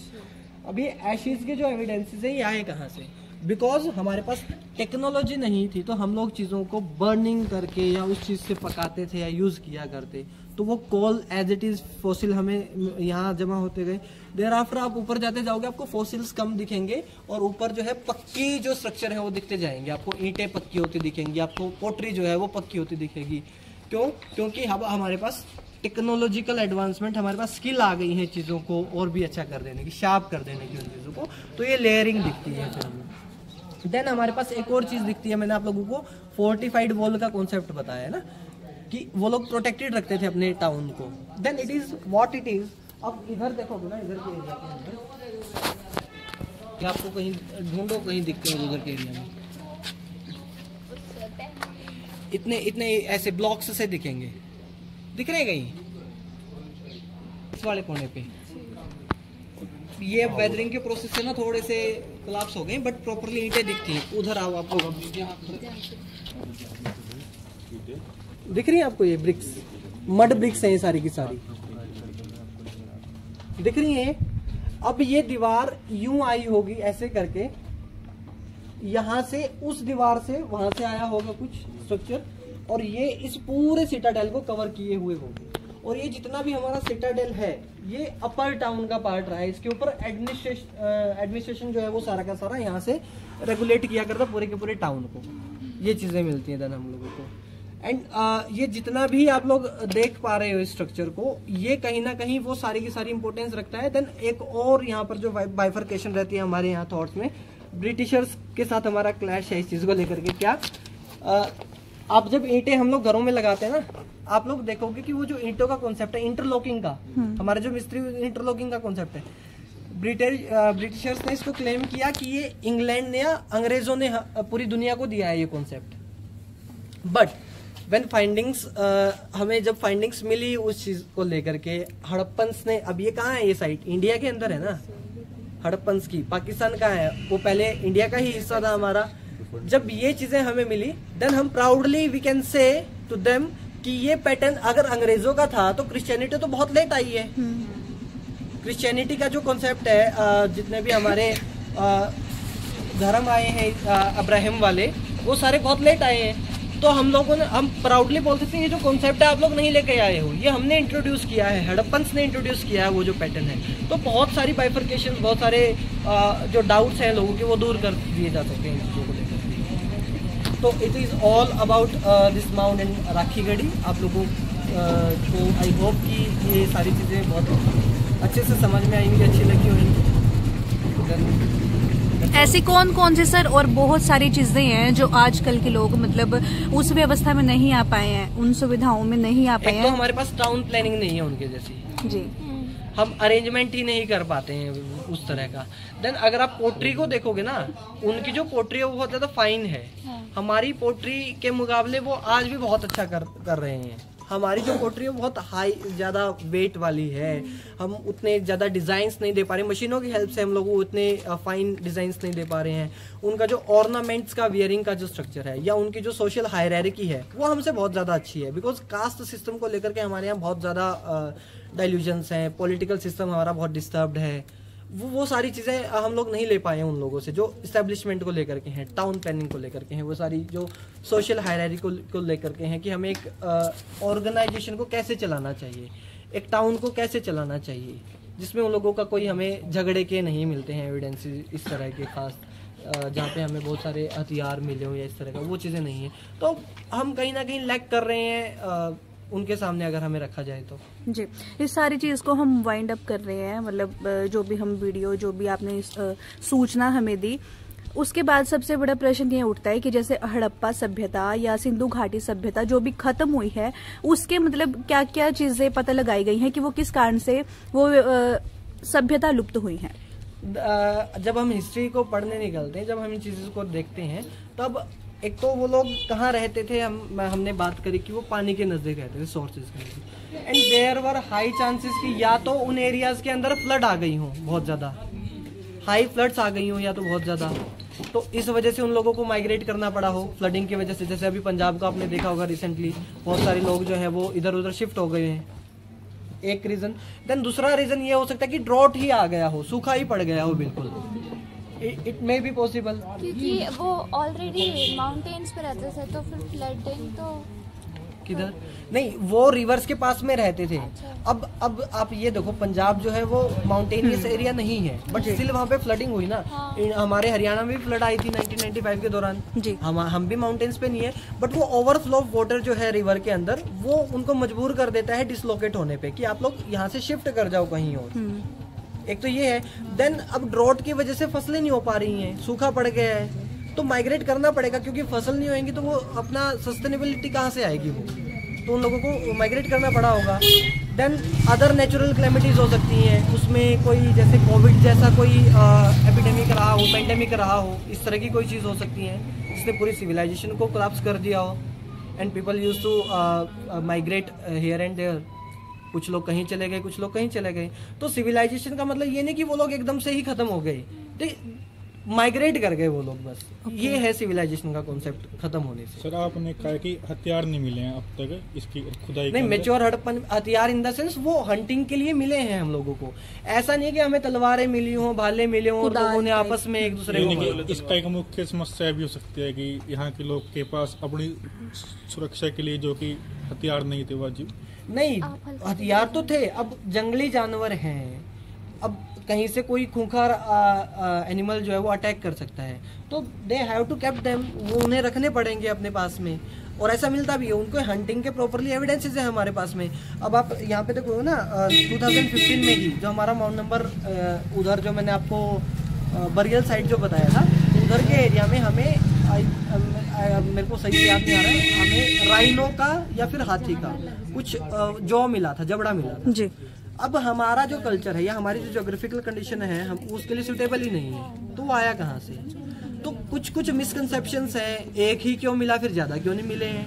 अब ये एशिज के जो एविडेंसेस हैं ये आए कहाँ से? बिकॉज हमारे पास टेक्नोलॉजी नहीं थी, तो हम लोग चीज़ों को बर्निंग करके या उस चीज़ से पकाते थे या यूज़ किया करते, तो वो coal as it is fossil हमें यहाँ जमा होते गए। देर आफ्टर आप ऊपर जाते जाओगे आपको फॉसिल्स कम दिखेंगे और ऊपर जो है पक्की जो स्ट्रक्चर है वो दिखते जाएंगे, आपको ईंटें पक्की होती दिखेंगी, आपको पोट्री जो है वो पक्की होती दिखेगी। क्यों? क्योंकि अब हमारे पास टेक्नोलॉजिकल एडवांसमेंट, हमारे पास स्किल आ गई है चीज़ों को और भी अच्छा कर देने की, शार्प कर देने की उन चीज़ों को, तो ये लेयरिंग दिखती है फिर हमें। देन हमारे पास एक और चीज़ दिखती है, मैंने आप लोगों को फोर्टिफाइड वॉल का कॉन्सेप्ट बताया है ना, कि वो लोग प्रोटेक्टेड रखते थे अपने टाउन को। Then it is what it is. अब इधर देखोगे ना, इधर के एरिया के अंदर कि आपको कहीं ढूंढो, कहीं दिखते हैं उधर के एरिया में इतने इतने ऐसे ब्लॉक्स से दिखेंगे, दिख रहे कहीं इस वाले कोने पे। ये वेदरिंग के प्रोसेस से ना थोड़े से कोलैप्स हो गए, बट प्रॉपर्ली ईंटें दिखती हैं। उधर आओ, आपको दिख रही है आपको ये ब्रिक्स, मड ब्रिक्स हैं ये सारी की सारी, दिख रही है। अब ये दीवार यूं आई होगी ऐसे करके, यहां से उस दीवार से वहां से आया होगा कुछ स्ट्रक्चर, और ये इस पूरे सिटाडेल को कवर किए हुए होंगे। और ये जितना भी हमारा सिटाडेल है ये अपर टाउन का पार्ट रहा है, इसके ऊपर एडमिनिस्ट्रेशन जो है वो सारा का सारा यहाँ से रेगुलेट किया करता पूरे के पूरे टाउन को। ये चीजें मिलती हैं देन हम लोगों को। एंड ये जितना भी आप लोग देख पा रहे हो इस स्ट्रक्चर को, ये कहीं ना कहीं वो सारी की सारी इंपॉर्टेंस रखता है। देन एक और यहाँ पर जो बाइफर्केशन रहती है हमारे यहाँ थॉट्स में, ब्रिटिशर्स के साथ हमारा क्लैश है इस चीज को लेकर के। क्या आप जब ईंटें हम लोग घरों में लगाते हैं ना, आप लोग देखोगे कि वो जो ईंटों का कॉन्सेप्ट है इंटरलॉकिंग का, हमारे जो मिस्त्री इंटरलॉकिंग का कॉन्सेप्ट है, ब्रिटिशर्स ने इसको क्लेम किया कि ये इंग्लैंड ने या अंग्रेजों ने पूरी दुनिया को दिया है ये कॉन्सेप्ट। बट व्हेन फाइंडिंग्स, हमें जब फाइंडिंग्स मिली उस चीज को लेकर के, हड़प्पन्स ने, अब ये कहाँ है ये साइट? इंडिया के अंदर है ना हड़प्पन्स की, पाकिस्तान का है, वो पहले इंडिया का ही हिस्सा था हमारा। जब ये चीजें हमें मिली, देन हम proudly we can say to them कि ये पैटर्न अगर अंग्रेजों का था तो क्रिश्चियनिटी तो बहुत लेट आई है। क्रिश्चियनिटी का जो कॉन्सेप्ट है, जितने भी हमारे धर्म आए हैं अब्राहम वाले, वो सारे बहुत लेट आए हैं। तो हम लोगों ने, हम प्राउडली बोल सकते हैं ये जो कॉन्सेप्ट है आप लोग नहीं लेके आए हो, ये हमने इंट्रोड्यूस किया है, हड़प्पन्स ने इंट्रोड्यूस किया है वो जो पैटर्न है। तो बहुत सारी बाइफर्केशन, बहुत सारे जो डाउट्स हैं लोगों के, वो दूर कर दिए जा सकते हैं इन चीज़ों को लेकर। तो it is all about this mount and Rakhigarhi. आप लोगों को आई होप कि ये सारी चीज़ें बहुत अच्छे से समझ में आएंगी, अच्छी लगी होंगी। ऐसी कौन कौन से सर और बहुत सारी चीजें हैं जो आजकल के लोग मतलब उस व्यवस्था में नहीं आ पाए हैं, उन सुविधाओं में नहीं आ पाए हैं। तो हमारे पास टाउन प्लानिंग नहीं है उनके जैसी जी, हम अरेंजमेंट ही नहीं कर पाते हैं उस तरह का। देन अगर आप पोट्री को देखोगे ना, उनकी जो पोट्री है वो बहुत ज्यादा फाइन है। हमारी पोट्री के मुकाबले वो आज भी बहुत अच्छा कर रहे हैं। हमारी जो पोट्री है बहुत हाई, ज़्यादा वेट वाली है, हम उतने ज़्यादा डिज़ाइंस नहीं दे पा रहे, मशीनों की हेल्प से हम लोग उतने फाइन डिज़ाइंस नहीं दे पा रहे हैं। उनका जो ऑर्नामेंट्स का वियरिंग का जो स्ट्रक्चर है, या उनकी जो सोशल हायरार्की है, वो हमसे बहुत ज़्यादा अच्छी है। बिकॉज कास्ट सिस्टम को लेकर के हमारे यहाँ बहुत ज़्यादा डाइल्यूजन्स हैं, पॉलिटिकल सिस्टम हमारा बहुत डिस्टर्ब्ड है। वो सारी चीज़ें हम लोग नहीं ले पाए हैं उन लोगों से जो इस्टेब्लिशमेंट को लेकर के हैं, टाउन प्लानिंग को लेकर के हैं, वो सारी जो सोशल हायरार्की को लेकर के हैं कि हमें एक ऑर्गेनाइजेशन को कैसे चलाना चाहिए, एक टाउन को कैसे चलाना चाहिए, जिसमें उन लोगों का कोई हमें झगड़े के नहीं मिलते हैं एविडेंस इस तरह के खास, जहाँ पे हमें बहुत सारे हथियार मिले हो या इस तरह का, वो चीज़ें नहीं है। तो हम कहीं ना कहीं लैक कर रहे हैं उनके सामने अगर हमें रखा जाए तो। जी, इस सारी चीज़ को हम वाइंड अप कर रहे हैं, मतलब जो भी हम वीडियो, जो भी आपने सूचना हमें दी, उसके बाद सबसे बड़ा प्रश्न ये उठता है कि जैसे हड़प्पा सभ्यता या सिंधु घाटी सभ्यता जो भी खत्म हुई है, उसके मतलब क्या क्या चीजें पता लगाई गई हैं कि वो किस कारण से वो सभ्यता लुप्त हुई है। जब हम हिस्ट्री को पढ़ने निकलते हैं, जब हम इन चीज़ों को देखते हैं, तब एक तो वो लोग कहाँ रहते थे, हमने बात करी कि वो पानी के नजदीक रहते थे, सोर्सेज के नजदीक। And there were high chances कि या तो उन एरियाज के अंदर फ्लड आ गई हो, बहुत ज़्यादा हाई फ्लड्स आ गई हो, या तो बहुत ज़्यादा, तो इस वजह से उन लोगों को माइग्रेट करना पड़ा हो फ्लडिंग की वजह से। जैसे अभी पंजाब का आपने देखा होगा रिसेंटली, बहुत सारे लोग जो है वो इधर उधर शिफ्ट हो गए हैं, एक रीज़न। देन दूसरा रीज़न ये हो सकता है कि ड्रॉट ही आ गया हो, सूखा ही पड़ गया हो बिल्कुल, इट मे बी पॉसिबल, क्योंकि वो ऑलरेडी माउंटेन्स पे रहते थे तो फिर फ्लडिंग तो किधर नहीं, वो रिवर्स के पास में रहते थे। अब आप ये देखो, पंजाब जो है वो माउंटेनियस एरिया नहीं है, बट स्टिल वहाँ पे फ्लडिंग हुई ना। हमारे हरियाणा में भी फ्लड आई थी 1995 के दौरान जी। हम भी माउंटेन्स पे नहीं है, बट वो ओवरफ्लो वाटर जो है रिवर के अंदर, वो उनको मजबूर कर देता है डिसलोकेट होने पे कि आप लोग यहाँ से शिफ्ट कर जाओ कहीं और। एक तो ये है, देन अब ड्रॉट की वजह से फसलें नहीं हो पा रही हैं, सूखा पड़ गया है, तो माइग्रेट करना पड़ेगा, क्योंकि फसल नहीं होएंगी तो वो अपना सस्टेनेबिलिटी कहाँ से आएगी, वो तो उन लोगों को माइग्रेट करना पड़ा होगा। देन अदर नेचुरल क्लेमिटीज हो सकती हैं, उसमें कोई जैसे कोविड जैसा कोई एपिडेमिक रहा हो, पेंडेमिक रहा हो, इस तरह की कोई चीज़ हो सकती है जिसने पूरी सिविलाइजेशन को कोलैप्स कर दिया हो, and people use to migrate here and there. कुछ लोग कहीं चले गए, कुछ लोग कहीं चले गए, तो सिविलाइजेशन का मतलब ये नहीं कि वो लोग एकदम से ही खत्म हो गए, माइग्रेट कर गए वो लोग बस। ये है सिविलाइजेशन का कॉन्सेप्ट खत्म होने से। सर आपने कहा कि हथियार नहीं मिले हैं अब तक इसकी खुदाई नहीं, मेच्योर हड़प्पन हथियार इन द सेंस वो हंटिंग के लिए मिले हैं हम लोगों को। ऐसा नहीं है कि हमें तलवारें मिली हो, भाले मिले हो और लोगों ने आपस में एक दूसरे को। इसका एक मुख्य समस्या भी हो सकती है कि यहाँ के लोग के पास अपनी सुरक्षा के लिए जो कि हथियार नहीं थे वाजिब। नहीं, हथियार तो थे। अब जंगली जानवर हैं, अब कहीं से कोई खूंखार एनिमल जो है वो अटैक कर सकता है, तो they have to keep them, वो उन्हें रखने पड़ेंगे अपने पास में। और ऐसा मिलता भी है उनको, हंटिंग के प्रॉपरली एविडेंसेस है हमारे पास में। अब आप यहाँ पे देखो ना, 2015 में ही जो हमारा माउंट नंबर उधर जो मैंने आपको बरियल साइड जो बताया था, उधर के एरिया में हमें मेरे को सही याद नहीं आ रहा है, हमें राइनो का या फिर हाथी का कुछ जौ मिला था, जबड़ा मिला था जी। अब हमारा जो कल्चर है या हमारी जो ज्योग्राफिकल कंडीशन है, हम उसके लिए सुटेबल ही नहीं है, तो वो आया कहाँ से? तो कुछ मिसकंसेप्शंस हैं, एक ही क्यों मिला, फिर ज्यादा क्यों नहीं मिले हैं,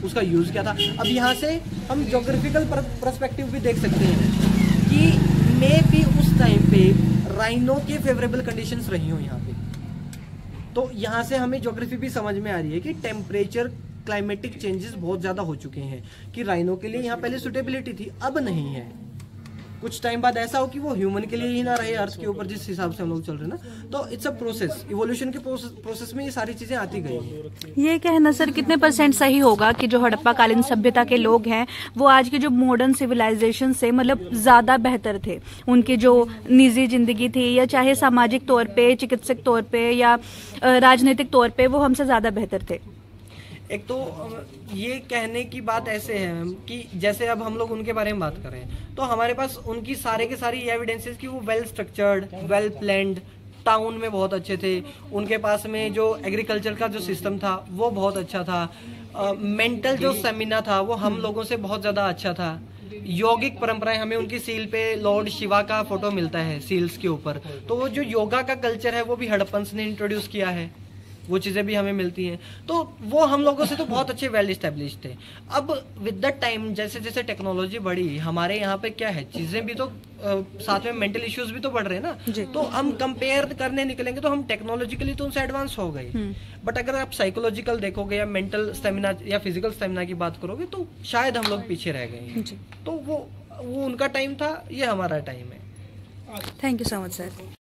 उसका यूज क्या था। अब यहाँ से हम ज्योग्राफिकल पर्सपेक्टिव भी देख सकते हैं कि मे भी उस टाइम पे राइनो के फेवरेबल कंडीशंस रही हो यहाँ पे, तो यहाँ से हमें ज्योग्राफी भी समझ में आ रही है कि टेम्परेचर क्लाइमेटिक चेंजेस बहुत ज्यादा हो चुके हैं, कि राइनो के लिए यहाँ पहले सुटेबिलिटी थी, अब नहीं है। कुछ टाइम बाद ऐसा हो कि वो ह्यूमन के लिए ही ना रहे अर्थ के ऊपर, जिस हिसाब से हम लोग चल रहे हैं ना। तो इट्स अ प्रोसेस, इवोल्यूशन के प्रोसेस में ये सारी चीजें आती गई हैं। ये कहना सर कितने % सही होगा कि जो हड़प्पा कालीन सभ्यता के लोग हैं वो आज के जो मॉडर्न सिविलाइजेशन से मतलब ज्यादा बेहतर थे? उनकी जो निजी जिंदगी थी, या चाहे सामाजिक तौर पे, चिकित्सक तौर पे, या राजनीतिक तौर पे, वो हमसे ज्यादा बेहतर थे? एक तो ये कहने की बात ऐसे है कि जैसे अब हम लोग उनके बारे में बात करें, तो हमारे पास उनकी सारे के सारी एविडेंसेस कि वो well structured, well planned, town में बहुत अच्छे थे, उनके पास में जो एग्रीकल्चर का जो सिस्टम था वो बहुत अच्छा था, मेंटल जो स्टेमिना था वो हम लोगों से बहुत ज़्यादा अच्छा था, योगिक परंपराएं, हमें उनकी सील पे लॉर्ड शिवा का फोटो मिलता है सील्स के ऊपर, तो वो जो योगा का कल्चर है वो भी हड़प्पन्स ने इंट्रोड्यूस किया है, वो चीज़ें भी हमें मिलती हैं। तो वो हम लोगों से तो बहुत अच्छे वेल इस्टेब्लिश थे। अब विद द टाइम जैसे जैसे टेक्नोलॉजी बढ़ी, हमारे यहाँ पे क्या है, चीज़ें भी तो साथ में मेंटल इश्यूज भी तो बढ़ रहे हैं ना, तो हम कंपेयर करने निकलेंगे तो हम टेक्नोलॉजिकली तो उनसे एडवांस हो गए, बट अगर आप साइकोलॉजिकल देखोगे या मेंटल स्टेमिना या फिजिकल स्टेमिना की बात करोगे तो शायद हम लोग पीछे रह गए। तो वो उनका टाइम था, ये हमारा टाइम है। Thank you so much sir.